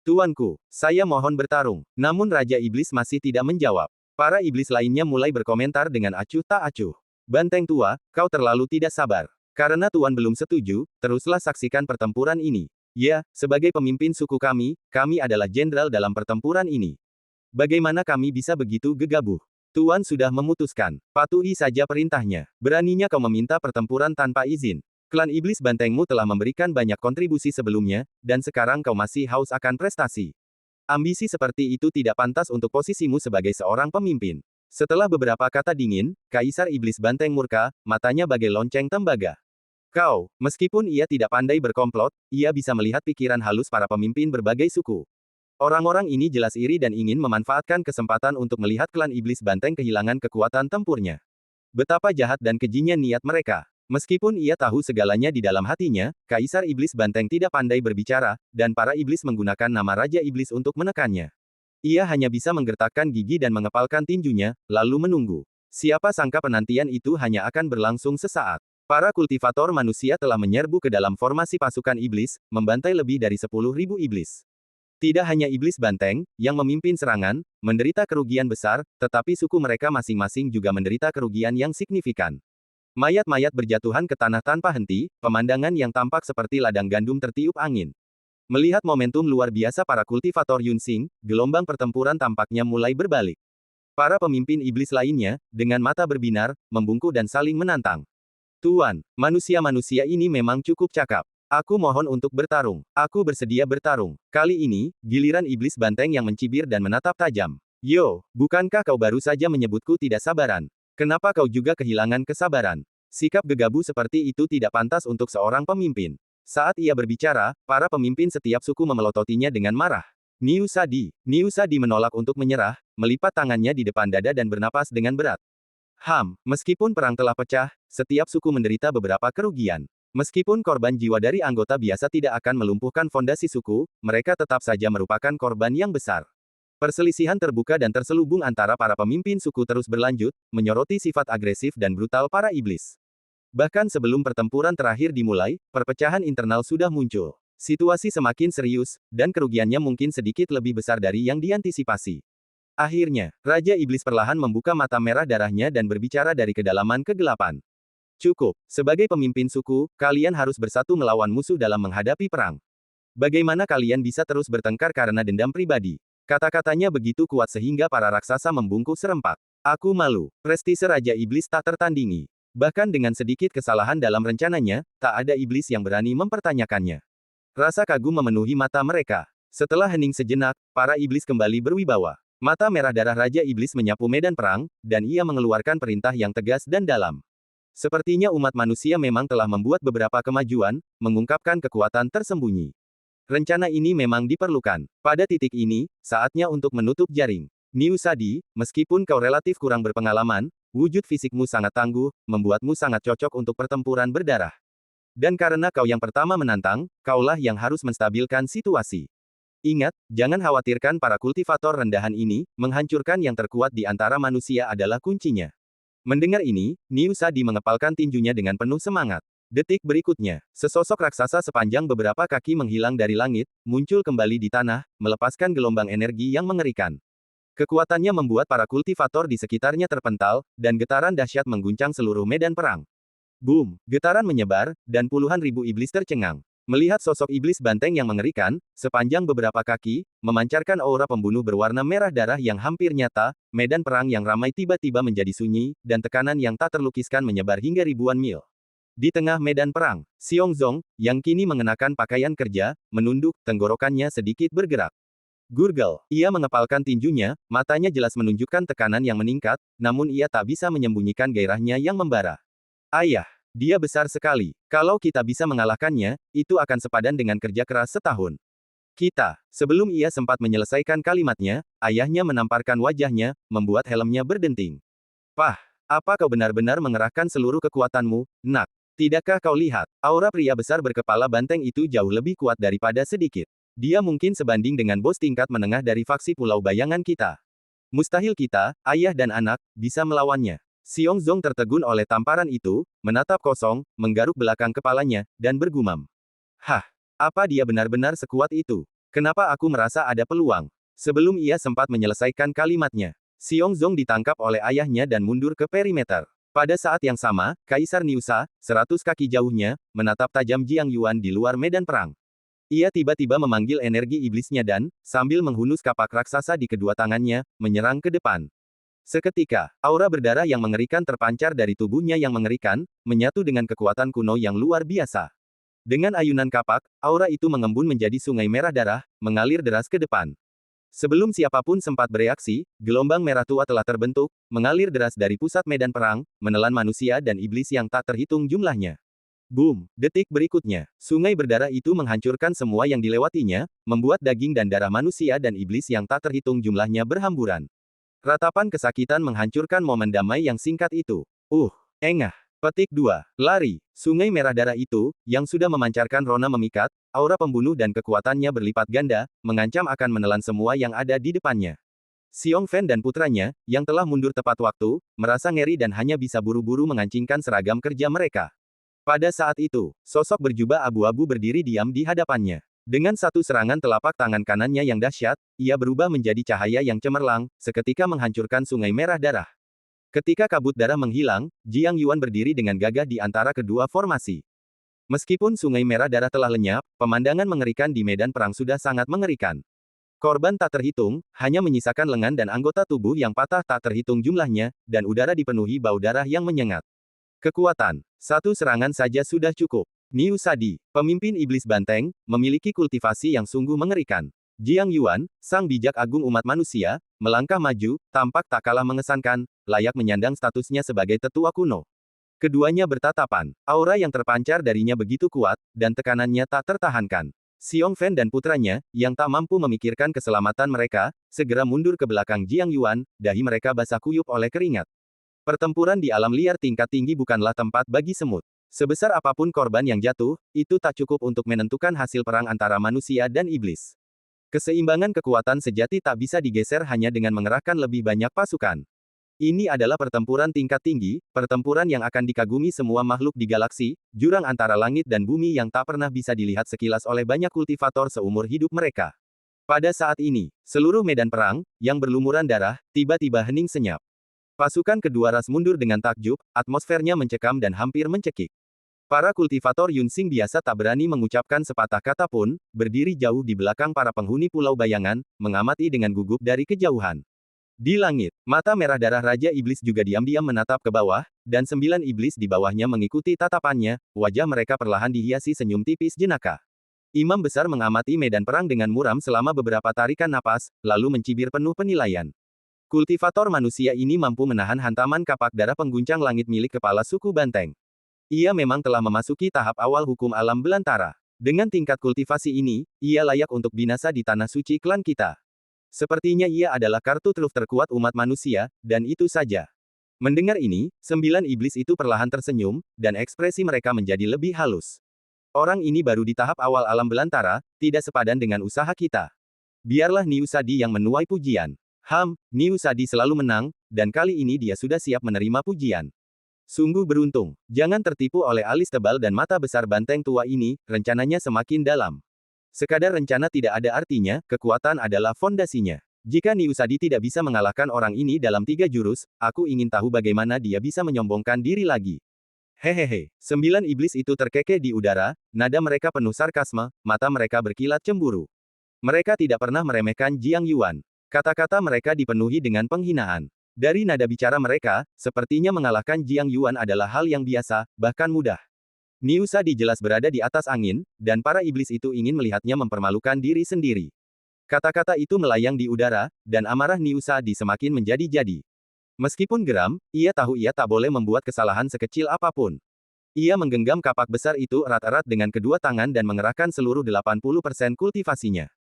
Tuanku, saya mohon bertarung. Namun Raja Iblis masih tidak menjawab. Para iblis lainnya mulai berkomentar dengan acuh tak acuh. Banteng tua, kau terlalu tidak sabar. Karena Tuan belum setuju, teruslah saksikan pertempuran ini. Ya, sebagai pemimpin suku kami adalah jenderal dalam pertempuran ini. Bagaimana kami bisa begitu gegabah? Tuan sudah memutuskan. Patuhi saja perintahnya. Beraninya kau meminta pertempuran tanpa izin. Klan Iblis Bantengmu telah memberikan banyak kontribusi sebelumnya, dan sekarang kau masih haus akan prestasi. Ambisi seperti itu tidak pantas untuk posisimu sebagai seorang pemimpin. Setelah beberapa kata dingin, Kaisar Iblis Banteng murka, matanya bagai lonceng tembaga. Kau, meskipun ia tidak pandai berkomplot, ia bisa melihat pikiran halus para pemimpin berbagai suku. Orang-orang ini jelas iri dan ingin memanfaatkan kesempatan untuk melihat klan Iblis Banteng kehilangan kekuatan tempurnya. Betapa jahat dan kejinya niat mereka. Meskipun ia tahu segalanya di dalam hatinya, Kaisar Iblis Banteng tidak pandai berbicara, dan para iblis menggunakan nama Raja Iblis untuk menekannya. Ia hanya bisa menggertakkan gigi dan mengepalkan tinjunya, lalu menunggu. Siapa sangka penantian itu hanya akan berlangsung sesaat. Para kultivator manusia telah menyerbu ke dalam formasi pasukan iblis, membantai lebih dari 10.000 iblis. Tidak hanya iblis banteng, yang memimpin serangan, menderita kerugian besar, tetapi suku mereka masing-masing juga menderita kerugian yang signifikan. Mayat-mayat berjatuhan ke tanah tanpa henti, pemandangan yang tampak seperti ladang gandum tertiup angin. Melihat momentum luar biasa para kultivator Yunsing, gelombang pertempuran tampaknya mulai berbalik. Para pemimpin iblis lainnya, dengan mata berbinar, membungkuk dan saling menantang. Tuan, manusia-manusia ini memang cukup cakap. Aku mohon untuk bertarung. Aku bersedia bertarung. Kali ini, giliran iblis banteng yang mencibir dan menatap tajam. Yo, bukankah kau baru saja menyebutku tidak sabaran? Kenapa kau juga kehilangan kesabaran? Sikap gegabah seperti itu tidak pantas untuk seorang pemimpin. Saat ia berbicara, para pemimpin setiap suku memelototinya dengan marah. Niu Sadi menolak untuk menyerah, melipat tangannya di depan dada dan bernapas dengan berat. Meskipun perang telah pecah, setiap suku menderita beberapa kerugian. Meskipun korban jiwa dari anggota biasa tidak akan melumpuhkan fondasi suku, mereka tetap saja merupakan korban yang besar. Perselisihan terbuka dan terselubung antara para pemimpin suku terus berlanjut, menyoroti sifat agresif dan brutal para iblis. Bahkan sebelum pertempuran terakhir dimulai, perpecahan internal sudah muncul. Situasi semakin serius, dan kerugiannya mungkin sedikit lebih besar dari yang diantisipasi. Akhirnya, Raja Iblis perlahan membuka mata merah darahnya dan berbicara dari kedalaman kegelapan. Cukup, sebagai pemimpin suku, kalian harus bersatu melawan musuh dalam menghadapi perang. Bagaimana kalian bisa terus bertengkar karena dendam pribadi? Kata-katanya begitu kuat sehingga para raksasa membungkuk serempak. Aku malu, prestise Raja Iblis tak tertandingi. Bahkan dengan sedikit kesalahan dalam rencananya, tak ada iblis yang berani mempertanyakannya. Rasa kagum memenuhi mata mereka. Setelah hening sejenak, para iblis kembali berwibawa. Mata merah darah Raja Iblis menyapu medan perang, dan ia mengeluarkan perintah yang tegas dan dalam. Sepertinya umat manusia memang telah membuat beberapa kemajuan, mengungkapkan kekuatan tersembunyi. Rencana ini memang diperlukan. Pada titik ini, saatnya untuk menutup jaring. Niu Sadi, meskipun kau relatif kurang berpengalaman, wujud fisikmu sangat tangguh, membuatmu sangat cocok untuk pertempuran berdarah. Dan karena kau yang pertama menantang, kaulah yang harus menstabilkan situasi. Ingat, jangan khawatirkan para kultivator rendahan ini, menghancurkan yang terkuat di antara manusia adalah kuncinya. Mendengar ini, Niu Sadi mengepalkan tinjunya dengan penuh semangat. Detik berikutnya, sesosok raksasa sepanjang beberapa kaki menghilang dari langit, muncul kembali di tanah, melepaskan gelombang energi yang mengerikan. Kekuatannya membuat para kultivator di sekitarnya terpental, dan getaran dahsyat mengguncang seluruh medan perang. Boom! Getaran menyebar, dan puluhan ribu iblis tercengang. Melihat sosok iblis banteng yang mengerikan, sepanjang beberapa kaki, memancarkan aura pembunuh berwarna merah darah yang hampir nyata, medan perang yang ramai tiba-tiba menjadi sunyi, dan tekanan yang tak terlukiskan menyebar hingga ribuan mil. Di tengah medan perang, Xiong Zong, yang kini mengenakan pakaian kerja, menunduk, tenggorokannya sedikit bergerak. Gurgel, ia mengepalkan tinjunya, matanya jelas menunjukkan tekanan yang meningkat, namun ia tak bisa menyembunyikan gairahnya yang membara. Ayah! Dia besar sekali. Kalau kita bisa mengalahkannya, itu akan sepadan dengan kerja keras setahun. Kita. Sebelum ia sempat menyelesaikan kalimatnya, ayahnya menamparkan wajahnya, membuat helmnya berdenting. Pah, apa kau benar-benar mengerahkan seluruh kekuatanmu, nak? Tidakkah kau lihat, aura pria besar berkepala banteng itu jauh lebih kuat daripada sedikit. Dia mungkin sebanding dengan bos tingkat menengah dari faksi Pulau Bayangan kita. Mustahil kita, ayah dan anak, bisa melawannya. Xiong Zong tertegun oleh tamparan itu, menatap kosong, menggaruk belakang kepalanya, dan bergumam. Hah, apa dia benar-benar sekuat itu? Kenapa aku merasa ada peluang? Sebelum ia sempat menyelesaikan kalimatnya, Xiong Zong ditangkap oleh ayahnya dan mundur ke perimeter. Pada saat yang sama, Kaisar Niusa, 100 kaki jauhnya, menatap tajam Jiang Yuan di luar medan perang. Ia tiba-tiba memanggil energi iblisnya dan, sambil menghunus kapak raksasa di kedua tangannya, menyerang ke depan. Seketika, aura berdarah yang mengerikan terpancar dari tubuhnya yang mengerikan, menyatu dengan kekuatan kuno yang luar biasa. Dengan ayunan kapak, aura itu mengembun menjadi sungai merah darah, mengalir deras ke depan. Sebelum siapapun sempat bereaksi, gelombang merah tua telah terbentuk, mengalir deras dari pusat medan perang, menelan manusia dan iblis yang tak terhitung jumlahnya. Boom! Detik berikutnya, sungai berdarah itu menghancurkan semua yang dilewatinya, membuat daging dan darah manusia dan iblis yang tak terhitung jumlahnya berhamburan. Ratapan kesakitan menghancurkan momen damai yang singkat itu. Engah. Petik 2. Lari. Sungai merah darah itu, yang sudah memancarkan rona memikat, aura pembunuh dan kekuatannya berlipat ganda, mengancam akan menelan semua yang ada di depannya. Xiong Fen dan putranya, yang telah mundur tepat waktu, merasa ngeri dan hanya bisa buru-buru mengancingkan seragam kerja mereka. Pada saat itu, sosok berjubah abu-abu berdiri diam di hadapannya. Dengan satu serangan telapak tangan kanannya yang dahsyat, ia berubah menjadi cahaya yang cemerlang, seketika menghancurkan sungai merah darah. Ketika kabut darah menghilang, Jiang Yuan berdiri dengan gagah di antara kedua formasi. Meskipun sungai merah darah telah lenyap, pemandangan mengerikan di medan perang sudah sangat mengerikan. Korban tak terhitung, hanya menyisakan lengan dan anggota tubuh yang patah tak terhitung jumlahnya, dan udara dipenuhi bau darah yang menyengat. Kekuatan. Satu serangan saja sudah cukup. Niu Sadi, pemimpin iblis banteng, memiliki kultivasi yang sungguh mengerikan. Jiang Yuan, sang bijak agung umat manusia, melangkah maju, tampak tak kalah mengesankan, layak menyandang statusnya sebagai tetua kuno. Keduanya bertatapan, aura yang terpancar darinya begitu kuat, dan tekanannya tak tertahankan. Xiong Fen dan putranya, yang tak mampu memikirkan keselamatan mereka, segera mundur ke belakang Jiang Yuan, dahi mereka basah kuyup oleh keringat. Pertempuran di alam liar tingkat tinggi bukanlah tempat bagi semut. Sebesar apapun korban yang jatuh, itu tak cukup untuk menentukan hasil perang antara manusia dan iblis. Keseimbangan kekuatan sejati tak bisa digeser hanya dengan mengerahkan lebih banyak pasukan. Ini adalah pertempuran tingkat tinggi, pertempuran yang akan dikagumi semua makhluk di galaksi, jurang antara langit dan bumi yang tak pernah bisa dilihat sekilas oleh banyak kultivator seumur hidup mereka. Pada saat ini, seluruh medan perang, yang berlumuran darah, tiba-tiba hening senyap. Pasukan kedua ras mundur dengan takjub, atmosfernya mencekam dan hampir mencekik. Para kultivator Yunsing biasa tak berani mengucapkan sepatah kata pun, berdiri jauh di belakang para penghuni Pulau Bayangan, mengamati dengan gugup dari kejauhan. Di langit, mata merah darah Raja Iblis juga diam-diam menatap ke bawah, dan 9 iblis di bawahnya mengikuti tatapannya, wajah mereka perlahan dihiasi senyum tipis jenaka. Imam besar mengamati medan perang dengan muram selama beberapa tarikan napas, lalu mencibir penuh penilaian. Kultivator manusia ini mampu menahan hantaman kapak darah pengguncang langit milik kepala suku banteng. Ia memang telah memasuki tahap awal hukum alam belantara. Dengan tingkat kultivasi ini, ia layak untuk binasa di tanah suci klan kita. Sepertinya ia adalah kartu truf terkuat umat manusia, dan itu saja. Mendengar ini, 9 iblis itu perlahan tersenyum, dan ekspresi mereka menjadi lebih halus. Orang ini baru di tahap awal alam belantara, tidak sepadan dengan usaha kita. Biarlah Niu Sadi yang menuai pujian. Niu Sadi selalu menang, dan kali ini dia sudah siap menerima pujian. Sungguh beruntung. Jangan tertipu oleh alis tebal dan mata besar banteng tua ini, rencananya semakin dalam. Sekadar rencana tidak ada artinya, kekuatan adalah fondasinya. Jika Niu Sadi tidak bisa mengalahkan orang ini dalam 3 jurus, aku ingin tahu bagaimana dia bisa menyombongkan diri lagi. Hehehe, 9 iblis itu terkekeh di udara, nada mereka penuh sarkasme, mata mereka berkilat cemburu. Mereka tidak pernah meremehkan Jiang Yuan. Kata-kata mereka dipenuhi dengan penghinaan. Dari nada bicara mereka, sepertinya mengalahkan Jiang Yuan adalah hal yang biasa, bahkan mudah. Niu Sadi jelas berada di atas angin, dan para iblis itu ingin melihatnya mempermalukan diri sendiri. Kata-kata itu melayang di udara, dan amarah Niu Sadi semakin menjadi-jadi. Meskipun geram, ia tahu ia tak boleh membuat kesalahan sekecil apapun. Ia menggenggam kapak besar itu erat-erat dengan kedua tangan dan mengerahkan seluruh 80% kultivasinya.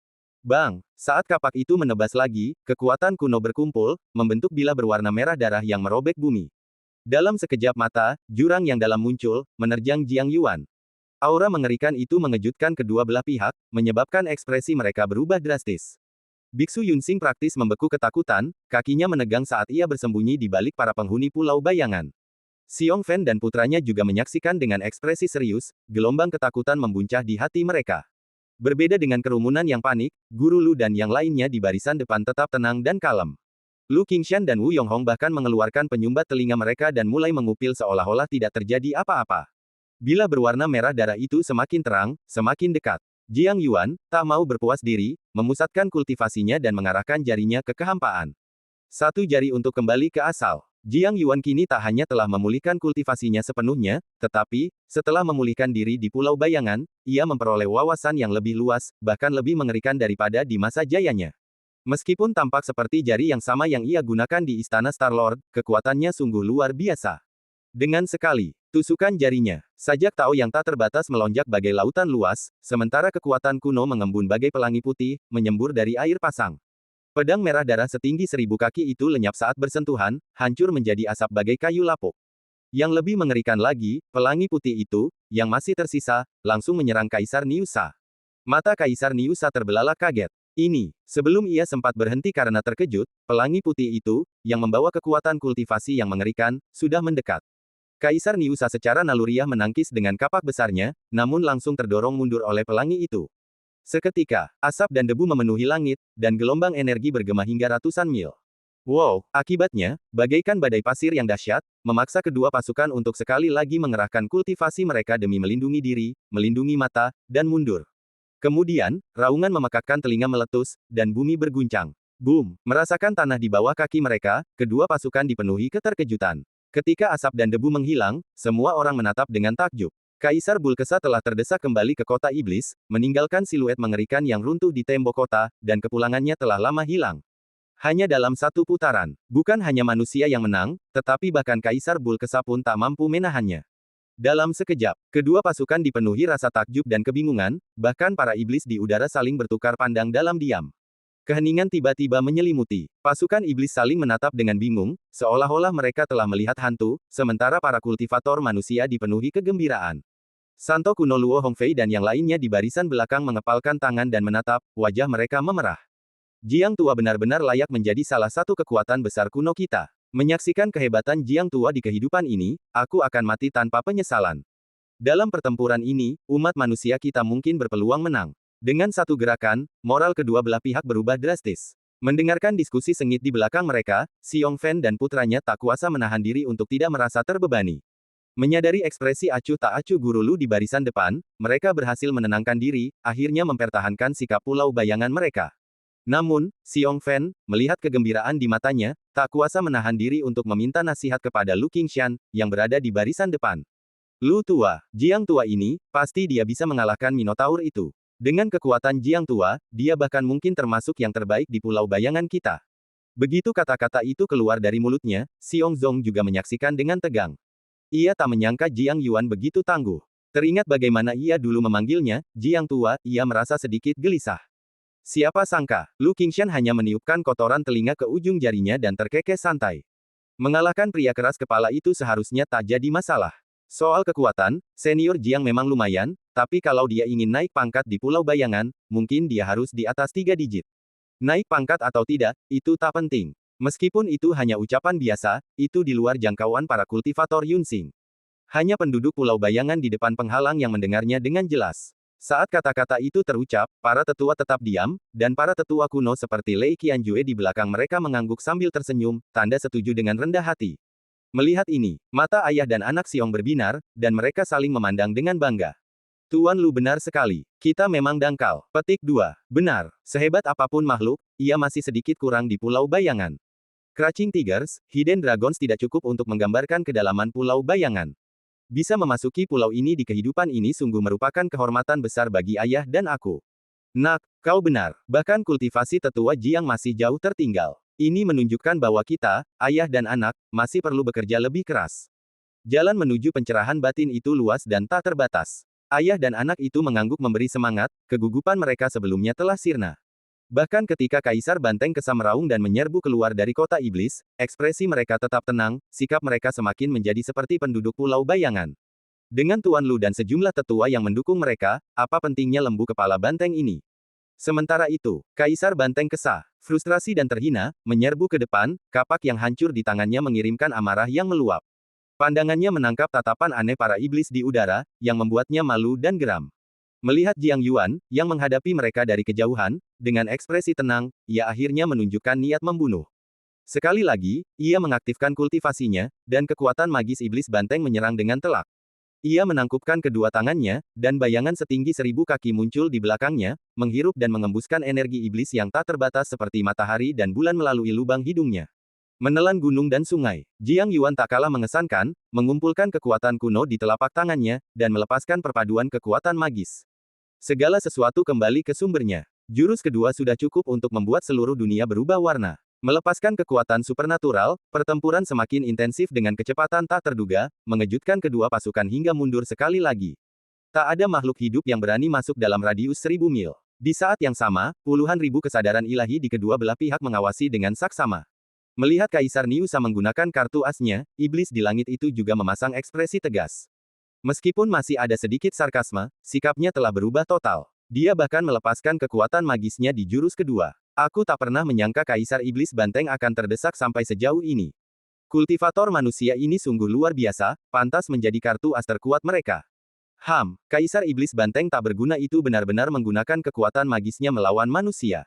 Bang! Saat kapak itu menebas lagi, kekuatan kuno berkumpul, membentuk bilah berwarna merah darah yang merobek bumi. Dalam sekejap mata, jurang yang dalam muncul, menerjang Jiang Yuan. Aura mengerikan itu mengejutkan kedua belah pihak, menyebabkan ekspresi mereka berubah drastis. Biksu Yunsing praktis membeku ketakutan, kakinya menegang saat ia bersembunyi di balik para penghuni Pulau Bayangan. Xiong Fen dan putranya juga menyaksikan dengan ekspresi serius, gelombang ketakutan membuncah di hati mereka. Berbeda dengan kerumunan yang panik, Guru Lu dan yang lainnya di barisan depan tetap tenang dan kalem. Lu Qingshan dan Wu Yonghong bahkan mengeluarkan penyumbat telinga mereka dan mulai mengupil seolah-olah tidak terjadi apa-apa. Bila berwarna merah darah itu semakin terang, semakin dekat. Jiang Yuan tak mau berpuas diri, memusatkan kultivasinya dan mengarahkan jarinya ke kehampaan. Satu jari untuk kembali ke asal. Jiang Yuan kini tak hanya telah memulihkan kultivasinya sepenuhnya, tetapi, setelah memulihkan diri di Pulau Bayangan, ia memperoleh wawasan yang lebih luas, bahkan lebih mengerikan daripada di masa jayanya. Meskipun tampak seperti jari yang sama yang ia gunakan di Istana Star-Lord, kekuatannya sungguh luar biasa. Dengan sekali, tusukan jarinya, sajak Tao yang tak terbatas melonjak bagai lautan luas, sementara kekuatan kuno mengembun bagai pelangi putih, menyembur dari air pasang. Pedang merah darah setinggi 1000 kaki itu lenyap saat bersentuhan, hancur menjadi asap bagai kayu lapuk. Yang lebih mengerikan lagi, pelangi putih itu, yang masih tersisa, langsung menyerang Kaisar Niusa. Mata Kaisar Niusa terbelalak kaget. Sebelum ia sempat berhenti karena terkejut, pelangi putih itu, yang membawa kekuatan kultivasi yang mengerikan, sudah mendekat. Kaisar Niusa secara naluriah menangkis dengan kapak besarnya, namun langsung terdorong mundur oleh pelangi itu. Seketika, asap dan debu memenuhi langit, dan gelombang energi bergema hingga ratusan mil. Wow, akibatnya, bagaikan badai pasir yang dahsyat, memaksa kedua pasukan untuk sekali lagi mengerahkan kultivasi mereka demi melindungi diri, melindungi mata, dan mundur. Kemudian, raungan memekakkan telinga meletus, dan bumi berguncang. Boom! Merasakan tanah di bawah kaki mereka, kedua pasukan dipenuhi keterkejutan. Ketika asap dan debu menghilang, semua orang menatap dengan takjub. Kaisar Bulkesa telah terdesak kembali ke kota iblis, meninggalkan siluet mengerikan yang runtuh di tembok kota, dan kepulangannya telah lama hilang. Hanya dalam satu putaran, bukan hanya manusia yang menang, tetapi bahkan Kaisar Bulkesa pun tak mampu menahannya. Dalam sekejap, kedua pasukan dipenuhi rasa takjub dan kebingungan, bahkan para iblis di udara saling bertukar pandang dalam diam. Keheningan tiba-tiba menyelimuti. Pasukan iblis saling menatap dengan bingung, seolah-olah mereka telah melihat hantu, sementara para kultivator manusia dipenuhi kegembiraan. Santo kuno Luo Hongfei dan yang lainnya di barisan belakang mengepalkan tangan dan menatap, wajah mereka memerah. Jiang Tua benar-benar layak menjadi salah satu kekuatan besar kuno kita. Menyaksikan kehebatan Jiang Tua di kehidupan ini, aku akan mati tanpa penyesalan. Dalam pertempuran ini, umat manusia kita mungkin berpeluang menang. Dengan satu gerakan, moral kedua belah pihak berubah drastis. Mendengarkan diskusi sengit di belakang mereka, Xiong Fen dan putranya tak kuasa menahan diri untuk tidak merasa terbebani. Menyadari ekspresi acuh tak acuh Guru Lu di barisan depan, mereka berhasil menenangkan diri, akhirnya mempertahankan sikap Pulau Bayangan mereka. Namun, Xiong Fen, melihat kegembiraan di matanya, tak kuasa menahan diri untuk meminta nasihat kepada Lu Qingshan, yang berada di barisan depan. Lu tua, Jiang Tua ini, pasti dia bisa mengalahkan Minotaur itu. Dengan kekuatan Jiang Tua, dia bahkan mungkin termasuk yang terbaik di Pulau Bayangan kita. Begitu kata-kata itu keluar dari mulutnya, Xiong Zong juga menyaksikan dengan tegang. Ia tak menyangka Jiang Yuan begitu tangguh. Teringat bagaimana ia dulu memanggilnya, Jiang Tua, ia merasa sedikit gelisah. Siapa sangka, Lu Qingshan hanya meniupkan kotoran telinga ke ujung jarinya dan terkekeh santai. Mengalahkan pria keras kepala itu seharusnya tak jadi masalah. Soal kekuatan, senior Jiang memang lumayan, tapi kalau dia ingin naik pangkat di Pulau Bayangan, mungkin dia harus di atas 3 digit. Naik pangkat atau tidak, itu tak penting. Meskipun itu hanya ucapan biasa, itu di luar jangkauan para kultivator Yunsing. Hanya penduduk Pulau Bayangan di depan penghalang yang mendengarnya dengan jelas. Saat kata-kata itu terucap, para tetua tetap diam, dan para tetua kuno seperti Lei Qianjue di belakang mereka mengangguk sambil tersenyum, tanda setuju dengan rendah hati. Melihat ini, mata ayah dan anak Xiong berbinar, dan mereka saling memandang dengan bangga. Tuan Lu benar sekali. Kita memang dangkal. Petik 2. Benar. Sehebat apapun makhluk, ia masih sedikit kurang di Pulau Bayangan. Crouching Tigers, Hidden Dragons tidak cukup untuk menggambarkan kedalaman Pulau Bayangan. Bisa memasuki pulau ini di kehidupan ini sungguh merupakan kehormatan besar bagi ayah dan aku. Nak, kau benar. Bahkan kultivasi tetua Jiang masih jauh tertinggal. Ini menunjukkan bahwa kita, ayah dan anak, masih perlu bekerja lebih keras. Jalan menuju pencerahan batin itu luas dan tak terbatas. Ayah dan anak itu mengangguk memberi semangat, kegugupan mereka sebelumnya telah sirna. Bahkan ketika Kaisar Banteng Kesa meraung dan menyerbu keluar dari kota iblis, ekspresi mereka tetap tenang, sikap mereka semakin menjadi seperti penduduk Pulau Bayangan. Dengan Tuan Lu dan sejumlah tetua yang mendukung mereka, apa pentingnya lembu kepala banteng ini? Sementara itu, Kaisar Banteng Kesa, frustrasi dan terhina, menyerbu ke depan, kapak yang hancur di tangannya mengirimkan amarah yang meluap. Pandangannya menangkap tatapan aneh para iblis di udara, yang membuatnya malu dan geram. Melihat Jiang Yuan, yang menghadapi mereka dari kejauhan, dengan ekspresi tenang, ia akhirnya menunjukkan niat membunuh. Sekali lagi, ia mengaktifkan kultivasinya, dan kekuatan magis iblis banteng menyerang dengan telak. Ia menangkupkan kedua tangannya, dan bayangan setinggi 1000 kaki muncul di belakangnya, menghirup dan mengembuskan energi iblis yang tak terbatas seperti matahari dan bulan melalui lubang hidungnya. Menelan gunung dan sungai, Jiang Yuan tak kalah mengesankan, mengumpulkan kekuatan kuno di telapak tangannya, dan melepaskan perpaduan kekuatan magis. Segala sesuatu kembali ke sumbernya. Jurus kedua sudah cukup untuk membuat seluruh dunia berubah warna. Melepaskan kekuatan supernatural, pertempuran semakin intensif dengan kecepatan tak terduga, mengejutkan kedua pasukan hingga mundur sekali lagi. Tak ada makhluk hidup yang berani masuk dalam radius 1000 mil. Di saat yang sama, puluhan ribu kesadaran ilahi di kedua belah pihak mengawasi dengan saksama. Melihat Kaisar Niusa menggunakan kartu asnya, iblis di langit itu juga memasang ekspresi tegas. Meskipun masih ada sedikit sarkasme, sikapnya telah berubah total. Dia bahkan melepaskan kekuatan magisnya di jurus kedua. Aku tak pernah menyangka Kaisar Iblis Banteng akan terdesak sampai sejauh ini. Kultivator manusia ini sungguh luar biasa, pantas menjadi kartu as terkuat mereka. Kaisar Iblis Banteng tak berguna itu benar-benar menggunakan kekuatan magisnya melawan manusia.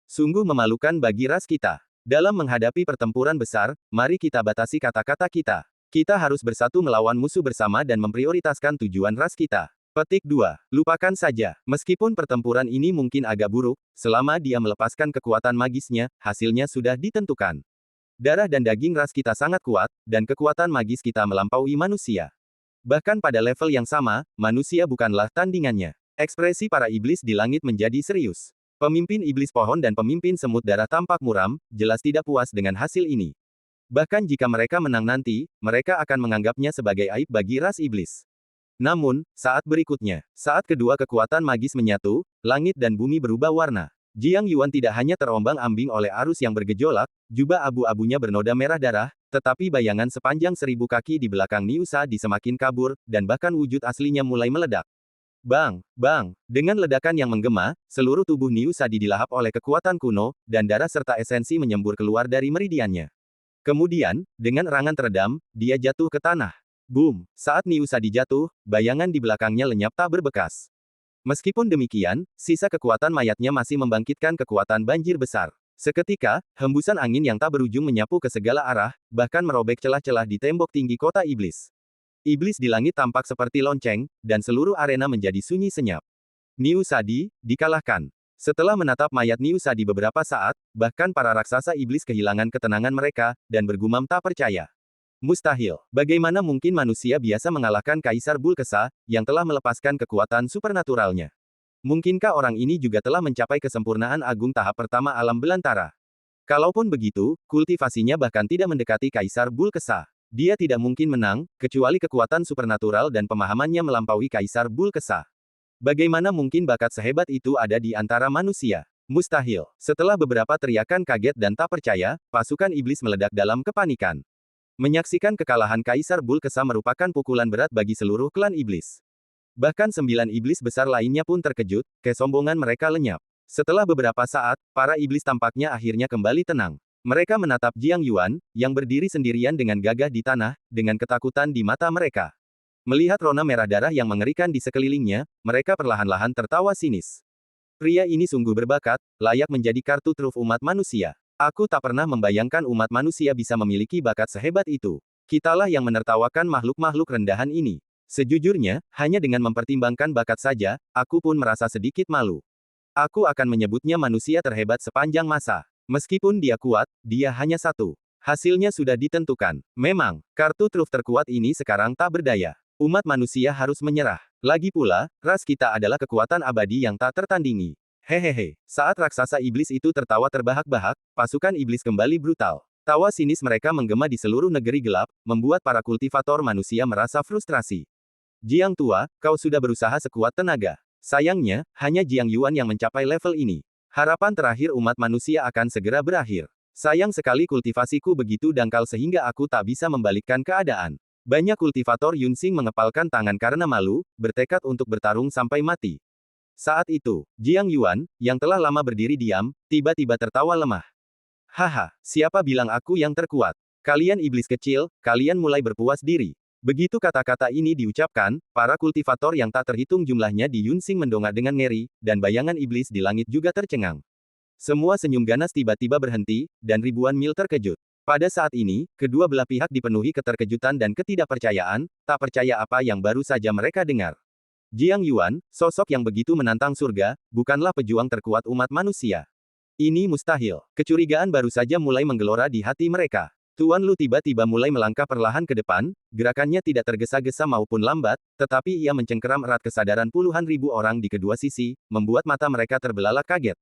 Sungguh memalukan bagi ras kita. Dalam menghadapi pertempuran besar, mari kita batasi kata-kata kita. Kita harus bersatu melawan musuh bersama dan memprioritaskan tujuan ras kita. Petik 2. Lupakan saja. Meskipun pertempuran ini mungkin agak buruk, selama dia melepaskan kekuatan magisnya, hasilnya sudah ditentukan. Darah dan daging ras kita sangat kuat, dan kekuatan magis kita melampaui manusia. Bahkan pada level yang sama, manusia bukanlah tandingannya. Ekspresi para iblis di langit menjadi serius. Pemimpin iblis pohon dan pemimpin semut darah tampak muram, jelas tidak puas dengan hasil ini. Bahkan jika mereka menang nanti, mereka akan menganggapnya sebagai aib bagi ras iblis. Namun, saat berikutnya, saat kedua kekuatan magis menyatu, langit dan bumi berubah warna. Jiang Yuan tidak hanya terombang-ambing oleh arus yang bergejolak, jubah abu-abunya bernoda merah darah, tetapi bayangan sepanjang 1000 kaki di belakang Niusa di semakin kabur, dan bahkan wujud aslinya mulai meledak. Bang, bang, dengan ledakan yang menggema, seluruh tubuh Niusa dilahap oleh kekuatan kuno, dan darah serta esensi menyembur keluar dari meridiannya. Kemudian, dengan erangan teredam, dia jatuh ke tanah. Boom! Saat Niusa dijatuh, bayangan di belakangnya lenyap tak berbekas. Meskipun demikian, sisa kekuatan mayatnya masih membangkitkan kekuatan banjir besar. Seketika, hembusan angin yang tak berujung menyapu ke segala arah, bahkan merobek celah-celah di tembok tinggi kota iblis. Iblis di langit tampak seperti lonceng, dan seluruh arena menjadi sunyi senyap. Niusa dikalahkan. Setelah menatap mayat Niusa di beberapa saat, bahkan para raksasa iblis kehilangan ketenangan mereka, dan bergumam tak percaya. Mustahil. Bagaimana mungkin manusia biasa mengalahkan Kaisar Bulkesa, yang telah melepaskan kekuatan supernaturalnya? Mungkinkah orang ini juga telah mencapai kesempurnaan agung tahap pertama alam belantara? Kalaupun begitu, kultivasinya bahkan tidak mendekati Kaisar Bulkesa. Dia tidak mungkin menang, kecuali kekuatan supernatural dan pemahamannya melampaui Kaisar Bulkesa. Bagaimana mungkin bakat sehebat itu ada di antara manusia? Mustahil. Setelah beberapa teriakan kaget dan tak percaya, pasukan iblis meledak dalam kepanikan. Menyaksikan kekalahan Kaisar Bulkesa merupakan pukulan berat bagi seluruh klan iblis. Bahkan 9 iblis besar lainnya pun terkejut, kesombongan mereka lenyap. Setelah beberapa saat, para iblis tampaknya akhirnya kembali tenang. Mereka menatap Jiang Yuan, yang berdiri sendirian dengan gagah di tanah, dengan ketakutan di mata mereka. Melihat rona merah darah yang mengerikan di sekelilingnya, mereka perlahan-lahan tertawa sinis. Pria ini sungguh berbakat, layak menjadi kartu truf umat manusia. Aku tak pernah membayangkan umat manusia bisa memiliki bakat sehebat itu. Kitalah yang menertawakan makhluk-makhluk rendahan ini. Sejujurnya, hanya dengan mempertimbangkan bakat saja, aku pun merasa sedikit malu. Aku akan menyebutnya manusia terhebat sepanjang masa. Meskipun dia kuat, dia hanya satu. Hasilnya sudah ditentukan. Memang, kartu truf terkuat ini sekarang tak berdaya. Umat manusia harus menyerah. Lagi pula, ras kita adalah kekuatan abadi yang tak tertandingi. Hehehe. Saat raksasa iblis itu tertawa terbahak-bahak, pasukan iblis kembali brutal. Tawa sinis mereka menggema di seluruh negeri gelap, membuat para kultivator manusia merasa frustrasi. Jiang tua, kau sudah berusaha sekuat tenaga. Sayangnya, hanya Jiang Yuan yang mencapai level ini. Harapan terakhir umat manusia akan segera berakhir. Sayang sekali kultivasiku begitu dangkal sehingga aku tak bisa membalikkan keadaan. Banyak kultivator Yunsing mengepalkan tangan karena malu, bertekad untuk bertarung sampai mati. Saat itu, Jiang Yuan, yang telah lama berdiri diam, tiba-tiba tertawa lemah. Haha, siapa bilang aku yang terkuat? Kalian iblis kecil, kalian mulai berpuas diri. Begitu kata-kata ini diucapkan, para kultivator yang tak terhitung jumlahnya di Yunsing mendongak dengan ngeri, dan bayangan iblis di langit juga tercengang. Semua senyum ganas tiba-tiba berhenti, dan ribuan mil terkejut. Pada saat ini, kedua belah pihak dipenuhi keterkejutan dan ketidakpercayaan, tak percaya apa yang baru saja mereka dengar. Jiang Yuan, sosok yang begitu menantang surga, bukanlah pejuang terkuat umat manusia. Ini mustahil. Kecurigaan baru saja mulai menggelora di hati mereka. Tuan Lu tiba-tiba mulai melangkah perlahan ke depan, gerakannya tidak tergesa-gesa maupun lambat, tetapi ia mencengkeram erat kesadaran puluhan ribu orang di kedua sisi, membuat mata mereka terbelalak kaget.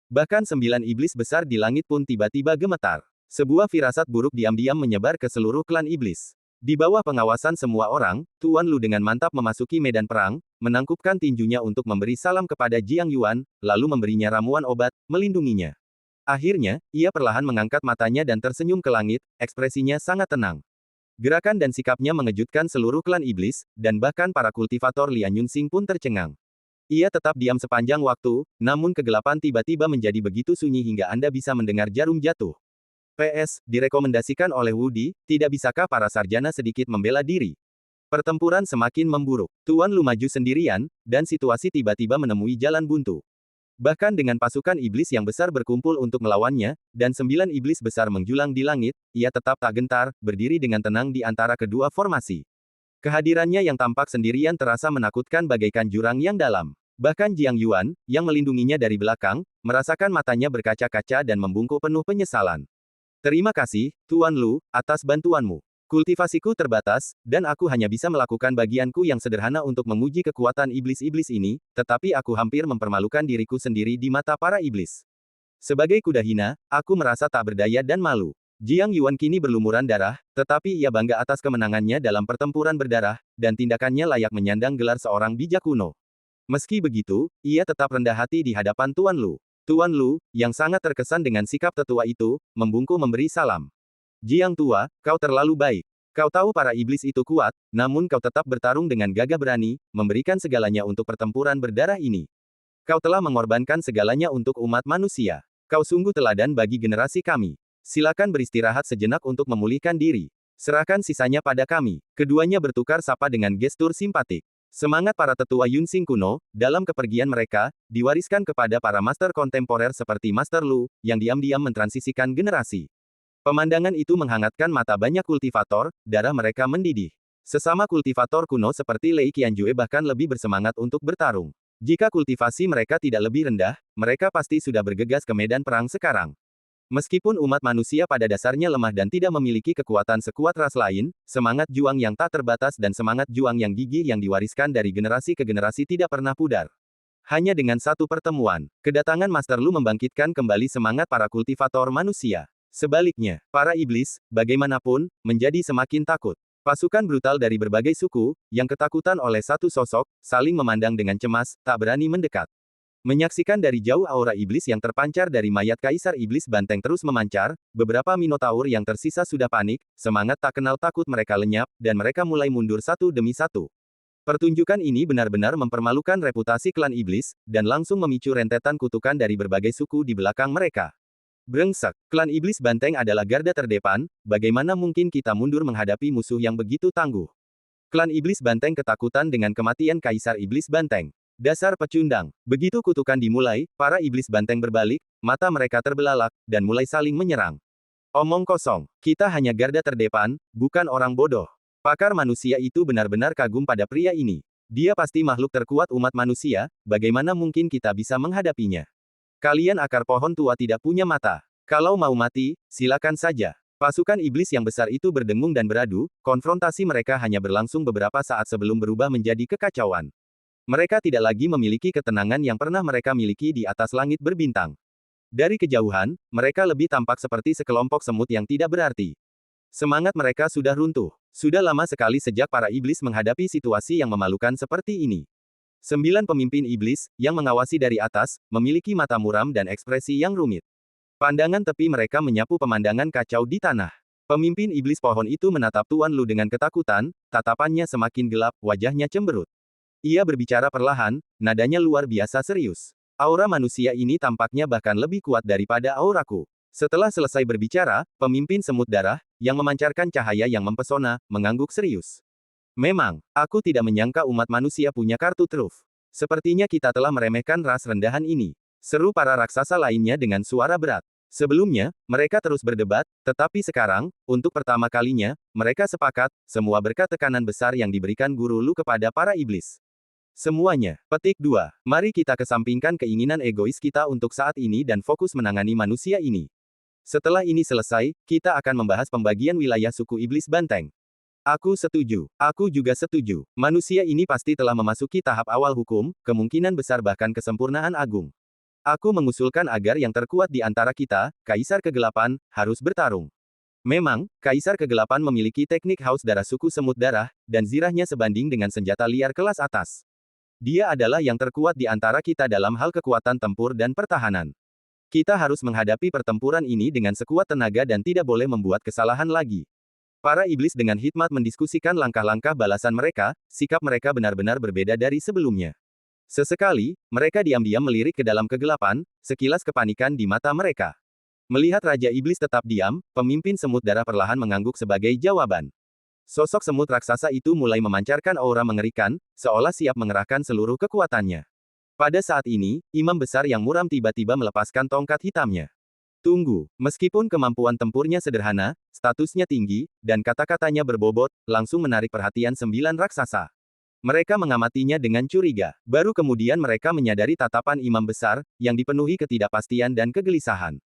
Bahkan 9 iblis besar di langit pun tiba-tiba gemetar. Sebuah firasat buruk diam-diam menyebar ke seluruh klan iblis. Di bawah pengawasan semua orang, Tuan Lu dengan mantap memasuki medan perang, menangkupkan tinjunya untuk memberi salam kepada Jiang Yuan, lalu memberinya ramuan obat, melindunginya. Akhirnya, ia perlahan mengangkat matanya dan tersenyum ke langit, ekspresinya sangat tenang. Gerakan dan sikapnya mengejutkan seluruh klan iblis, dan bahkan para kultivator Lian Yunsing pun tercengang. Ia tetap diam sepanjang waktu, namun kegelapan tiba-tiba menjadi begitu sunyi hingga Anda bisa mendengar jarum jatuh. PS, direkomendasikan oleh Woody, tidak bisakah para sarjana sedikit membela diri? Pertempuran semakin memburuk. Tuan Lu maju sendirian, dan situasi tiba-tiba menemui jalan buntu. Bahkan dengan pasukan iblis yang besar berkumpul untuk melawannya, dan 9 iblis besar menjulang di langit, ia tetap tak gentar, berdiri dengan tenang di antara kedua formasi. Kehadirannya yang tampak sendirian terasa menakutkan bagaikan jurang yang dalam. Bahkan Jiang Yuan, yang melindunginya dari belakang, merasakan matanya berkaca-kaca dan membungkuk penuh penyesalan. Terima kasih, Tuan Lu, atas bantuanmu. Kultivasiku terbatas, dan aku hanya bisa melakukan bagianku yang sederhana untuk menguji kekuatan iblis-iblis ini, tetapi aku hampir mempermalukan diriku sendiri di mata para iblis. Sebagai kuda hina, aku merasa tak berdaya dan malu. Jiang Yuan kini berlumuran darah, tetapi ia bangga atas kemenangannya dalam pertempuran berdarah, dan tindakannya layak menyandang gelar seorang bijak kuno. Meski begitu, ia tetap rendah hati di hadapan Tuan Lu. Tuan Lu, yang sangat terkesan dengan sikap tetua itu, membungkuk memberi salam. Jiang tua, kau terlalu baik. Kau tahu para iblis itu kuat, namun kau tetap bertarung dengan gagah berani, memberikan segalanya untuk pertempuran berdarah ini. Kau telah mengorbankan segalanya untuk umat manusia. Kau sungguh teladan bagi generasi kami. Silakan beristirahat sejenak untuk memulihkan diri. Serahkan sisanya pada kami. Keduanya bertukar sapa dengan gestur simpatik. Semangat para tetua Yunsing kuno, dalam kepergian mereka, diwariskan kepada para master kontemporer seperti Master Lu, yang diam-diam mentransisikan generasi. Pemandangan itu menghangatkan mata banyak kultivator, darah mereka mendidih. Sesama kultivator kuno seperti Lei Qianjue bahkan lebih bersemangat untuk bertarung. Jika kultivasi mereka tidak lebih rendah, mereka pasti sudah bergegas ke medan perang sekarang. Meskipun umat manusia pada dasarnya lemah dan tidak memiliki kekuatan sekuat ras lain, semangat juang yang tak terbatas dan semangat juang yang gigih yang diwariskan dari generasi ke generasi tidak pernah pudar. Hanya dengan satu pertemuan, kedatangan Master Lu membangkitkan kembali semangat para kultivator manusia. Sebaliknya, para iblis, bagaimanapun, menjadi semakin takut. Pasukan brutal dari berbagai suku, yang ketakutan oleh satu sosok, saling memandang dengan cemas, tak berani mendekat. Menyaksikan dari jauh aura iblis yang terpancar dari mayat Kaisar Iblis Banteng terus memancar, beberapa Minotaur yang tersisa sudah panik, semangat tak kenal takut mereka lenyap, dan mereka mulai mundur satu demi satu. Pertunjukan ini benar-benar mempermalukan reputasi klan iblis, dan langsung memicu rentetan kutukan dari berbagai suku di belakang mereka. Brengsek, klan iblis banteng adalah garda terdepan, bagaimana mungkin kita mundur menghadapi musuh yang begitu tangguh? Klan iblis banteng ketakutan dengan kematian Kaisar Iblis Banteng. Dasar pecundang. Begitu kutukan dimulai, para iblis banteng berbalik, mata mereka terbelalak, dan mulai saling menyerang. Omong kosong, kita hanya garda terdepan, bukan orang bodoh. Pakar manusia itu benar-benar kagum pada pria ini. Dia pasti makhluk terkuat umat manusia, bagaimana mungkin kita bisa menghadapinya? Kalian akar pohon tua tidak punya mata. Kalau mau mati, silakan saja. Pasukan iblis yang besar itu berdengung dan beradu, konfrontasi mereka hanya berlangsung beberapa saat sebelum berubah menjadi kekacauan. Mereka tidak lagi memiliki ketenangan yang pernah mereka miliki di atas langit berbintang. Dari kejauhan, mereka lebih tampak seperti sekelompok semut yang tidak berarti. Semangat mereka sudah runtuh. Sudah lama sekali sejak para iblis menghadapi situasi yang memalukan seperti ini. 9 pemimpin iblis, yang mengawasi dari atas, memiliki mata muram dan ekspresi yang rumit. Pandangan tepi mereka menyapu pemandangan kacau di tanah. Pemimpin iblis pohon itu menatap Tuan Lu dengan ketakutan, tatapannya semakin gelap, wajahnya cemberut. Ia berbicara perlahan, nadanya luar biasa serius. Aura manusia ini tampaknya bahkan lebih kuat daripada auraku. Setelah selesai berbicara, pemimpin semut darah, yang memancarkan cahaya yang mempesona, mengangguk serius. Memang, aku tidak menyangka umat manusia punya kartu truf. Sepertinya kita telah meremehkan ras rendahan ini. Seru para raksasa lainnya dengan suara berat. Sebelumnya, mereka terus berdebat, tetapi sekarang, untuk pertama kalinya, mereka sepakat, semua berkat tekanan besar yang diberikan Guru Lu kepada para iblis. Semuanya. Petik 2. Mari kita kesampingkan keinginan egois kita untuk saat ini dan fokus menangani manusia ini. Setelah ini selesai, kita akan membahas pembagian wilayah suku iblis banteng. Aku setuju. Aku juga setuju. Manusia ini pasti telah memasuki tahap awal hukum, kemungkinan besar bahkan kesempurnaan agung. Aku mengusulkan agar yang terkuat di antara kita, Kaisar Kegelapan, harus bertarung. Memang, Kaisar Kegelapan memiliki teknik haus darah suku semut darah, dan zirahnya sebanding dengan senjata liar kelas atas. Dia adalah yang terkuat di antara kita dalam hal kekuatan tempur dan pertahanan. Kita harus menghadapi pertempuran ini dengan sekuat tenaga dan tidak boleh membuat kesalahan lagi. Para iblis dengan hikmat mendiskusikan langkah-langkah balasan mereka, sikap mereka benar-benar berbeda dari sebelumnya. Sesekali, mereka diam-diam melirik ke dalam kegelapan, sekilas kepanikan di mata mereka. Melihat Raja Iblis tetap diam, pemimpin semut darah perlahan mengangguk sebagai jawaban. Sosok semut raksasa itu mulai memancarkan aura mengerikan, seolah siap mengerahkan seluruh kekuatannya. Pada saat ini, imam besar yang muram tiba-tiba melepaskan tongkat hitamnya. Tunggu, meskipun kemampuan tempurnya sederhana, statusnya tinggi, dan kata-katanya berbobot, langsung menarik perhatian 9 raksasa. Mereka mengamatinya dengan curiga. Baru kemudian mereka menyadari tatapan imam besar, yang dipenuhi ketidakpastian dan kegelisahan.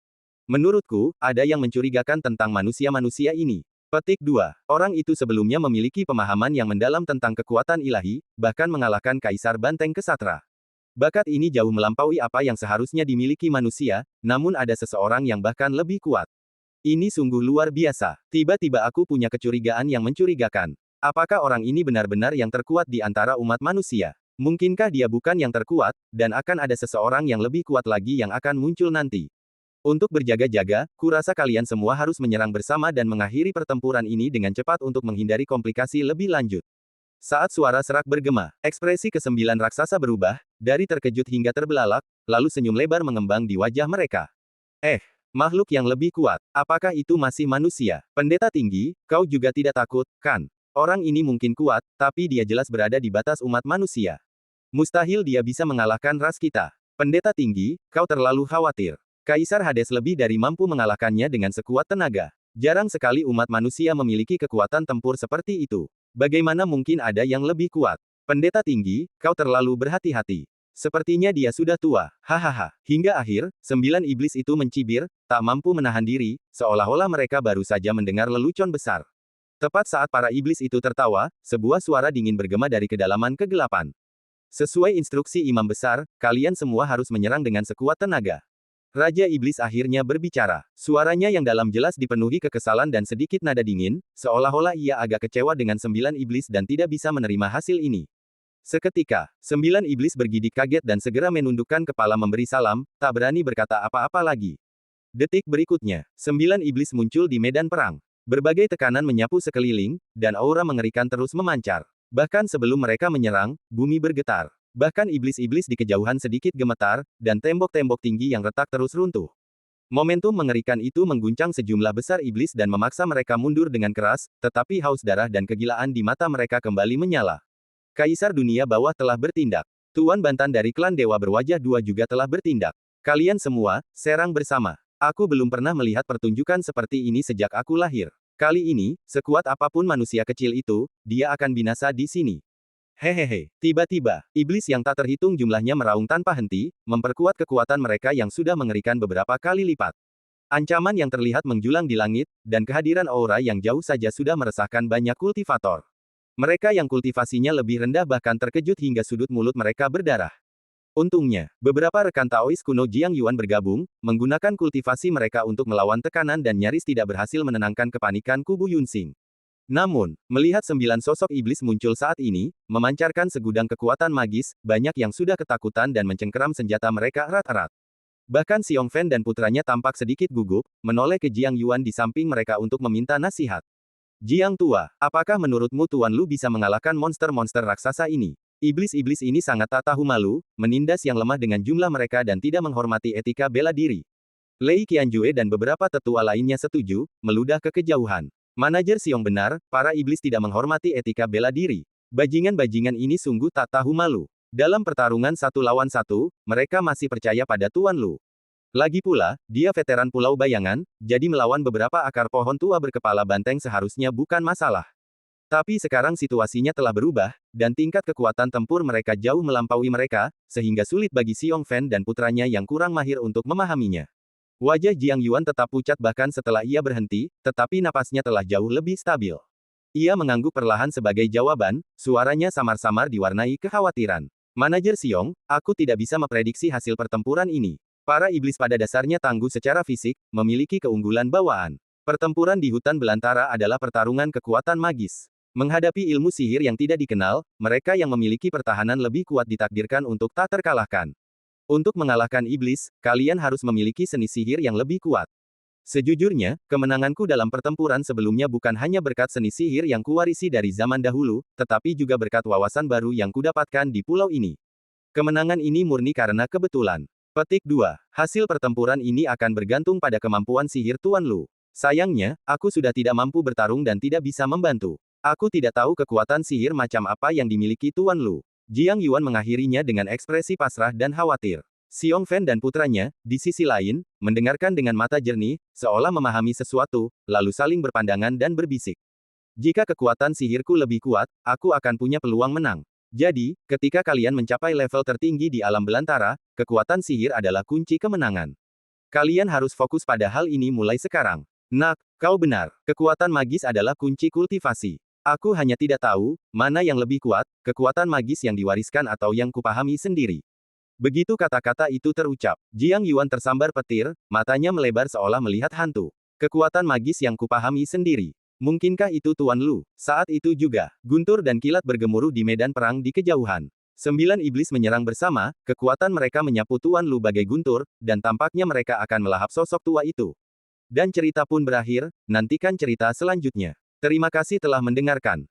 Menurutku, ada yang mencurigakan tentang manusia-manusia ini. Petik 2. Orang itu sebelumnya memiliki pemahaman yang mendalam tentang kekuatan ilahi, bahkan mengalahkan Kaisar Banteng Kesatra. Bakat ini jauh melampaui apa yang seharusnya dimiliki manusia, namun ada seseorang yang bahkan lebih kuat. Ini sungguh luar biasa. Tiba-tiba aku punya kecurigaan yang mencurigakan. Apakah orang ini benar-benar yang terkuat di antara umat manusia? Mungkinkah dia bukan yang terkuat, dan akan ada seseorang yang lebih kuat lagi yang akan muncul nanti? Untuk berjaga-jaga, kurasa kalian semua harus menyerang bersama dan mengakhiri pertempuran ini dengan cepat untuk menghindari komplikasi lebih lanjut. Saat suara serak bergema, ekspresi ke-9 raksasa berubah, dari terkejut hingga terbelalak, lalu senyum lebar mengembang di wajah mereka. Makhluk yang lebih kuat, apakah itu masih manusia? Pendeta tinggi, kau juga tidak takut, kan? Orang ini mungkin kuat, tapi dia jelas berada di batas umat manusia. Mustahil dia bisa mengalahkan ras kita. Pendeta tinggi, kau terlalu khawatir. Kaisar Hades lebih dari mampu mengalahkannya dengan sekuat tenaga. Jarang sekali umat manusia memiliki kekuatan tempur seperti itu. Bagaimana mungkin ada yang lebih kuat? Pendeta tinggi, kau terlalu berhati-hati. Sepertinya dia sudah tua. Hahaha. Hingga akhir, 9 iblis itu mencibir, tak mampu menahan diri, seolah-olah mereka baru saja mendengar lelucon besar. Tepat saat para iblis itu tertawa, sebuah suara dingin bergema dari kedalaman kegelapan. Sesuai instruksi imam besar, kalian semua harus menyerang dengan sekuat tenaga. Raja Iblis akhirnya berbicara. Suaranya yang dalam jelas dipenuhi kekesalan dan sedikit nada dingin, seolah-olah ia agak kecewa dengan 9 iblis dan tidak bisa menerima hasil ini. Seketika, 9 iblis bergidik kaget dan segera menundukkan kepala memberi salam, tak berani berkata apa-apa lagi. Detik berikutnya, 9 iblis muncul di medan perang. Berbagai tekanan menyapu sekeliling, dan aura mengerikan terus memancar. Bahkan sebelum mereka menyerang, bumi bergetar. Bahkan iblis-iblis di kejauhan sedikit gemetar, dan tembok-tembok tinggi yang retak terus runtuh. Momentum mengerikan itu mengguncang sejumlah besar iblis dan memaksa mereka mundur dengan keras, tetapi haus darah dan kegilaan di mata mereka kembali menyala. Kaisar dunia bawah telah bertindak. Tuan Bantan dari klan Dewa Berwajah Dua juga telah bertindak. Kalian semua, serang bersama. Aku belum pernah melihat pertunjukan seperti ini sejak aku lahir. Kali ini, sekuat apapun manusia kecil itu, dia akan binasa di sini. Hehehe. Tiba-tiba, iblis yang tak terhitung jumlahnya meraung tanpa henti, memperkuat kekuatan mereka yang sudah mengerikan beberapa kali lipat. Ancaman yang terlihat menjulang di langit, dan kehadiran aura yang jauh saja sudah meresahkan banyak kultivator. Mereka yang kultivasinya lebih rendah bahkan terkejut hingga sudut mulut mereka berdarah. Untungnya, beberapa rekan Taois kuno Jiang Yuan bergabung, menggunakan kultivasi mereka untuk melawan tekanan dan nyaris tidak berhasil menenangkan kepanikan kubu Yunxing. Namun, melihat 9 sosok iblis muncul saat ini, memancarkan segudang kekuatan magis, banyak yang sudah ketakutan dan mencengkeram senjata mereka erat-erat. Bahkan Xiong Fan dan putranya tampak sedikit gugup, menoleh ke Jiang Yuan di samping mereka untuk meminta nasihat. Jiang tua, apakah menurutmu Tuan Lu bisa mengalahkan monster-monster raksasa ini? Iblis-iblis ini sangat tak tahu malu, menindas yang lemah dengan jumlah mereka dan tidak menghormati etika bela diri. Lei Qianjue dan beberapa tetua lainnya setuju, meludah ke kejauhan. Manajer Xiong benar, para iblis tidak menghormati etika bela diri. Bajingan-bajingan ini sungguh tak tahu malu. Dalam pertarungan 1 lawan 1, mereka masih percaya pada Tuan Lu. Lagi pula, dia veteran Pulau Bayangan, jadi melawan beberapa akar pohon tua berkepala banteng seharusnya bukan masalah. Tapi sekarang situasinya telah berubah, dan tingkat kekuatan tempur mereka jauh melampaui mereka, sehingga sulit bagi Xiong Fan dan putranya yang kurang mahir untuk memahaminya. Wajah Jiang Yuan tetap pucat bahkan setelah ia berhenti, tetapi napasnya telah jauh lebih stabil. Ia mengangguk perlahan sebagai jawaban, suaranya samar-samar diwarnai kekhawatiran. Manajer Xiong, aku tidak bisa memprediksi hasil pertempuran ini. Para iblis pada dasarnya tangguh secara fisik, memiliki keunggulan bawaan. Pertempuran di hutan belantara adalah pertarungan kekuatan magis. Menghadapi ilmu sihir yang tidak dikenal, mereka yang memiliki pertahanan lebih kuat ditakdirkan untuk tak terkalahkan. Untuk mengalahkan iblis, kalian harus memiliki seni sihir yang lebih kuat. Sejujurnya, kemenanganku dalam pertempuran sebelumnya bukan hanya berkat seni sihir yang kuwarisi dari zaman dahulu, tetapi juga berkat wawasan baru yang kudapatkan di pulau ini. Kemenangan ini murni karena kebetulan. Petik 2. Hasil pertempuran ini akan bergantung pada kemampuan sihir Tuan Lu. Sayangnya, aku sudah tidak mampu bertarung dan tidak bisa membantu. Aku tidak tahu kekuatan sihir macam apa yang dimiliki Tuan Lu. Jiang Yuan mengakhirinya dengan ekspresi pasrah dan khawatir. Xiong Fan dan putranya, di sisi lain, mendengarkan dengan mata jernih, seolah memahami sesuatu, lalu saling berpandangan dan berbisik. Jika kekuatan sihirku lebih kuat, aku akan punya peluang menang. Jadi, ketika kalian mencapai level tertinggi di alam belantara, kekuatan sihir adalah kunci kemenangan. Kalian harus fokus pada hal ini mulai sekarang. Nak, kau benar, kekuatan magis adalah kunci kultivasi. Aku hanya tidak tahu, mana yang lebih kuat, kekuatan magis yang diwariskan atau yang kupahami sendiri. Begitu kata-kata itu terucap, Jiang Yuan tersambar petir, matanya melebar seolah melihat hantu. Kekuatan magis yang kupahami sendiri. Mungkinkah itu Tuan Lu? Saat itu juga, guntur dan kilat bergemuruh di medan perang di kejauhan. 9 iblis menyerang bersama, kekuatan mereka menyapu Tuan Lu bagai guntur, dan tampaknya mereka akan melahap sosok tua itu. Dan cerita pun berakhir, nantikan cerita selanjutnya. Terima kasih telah mendengarkan.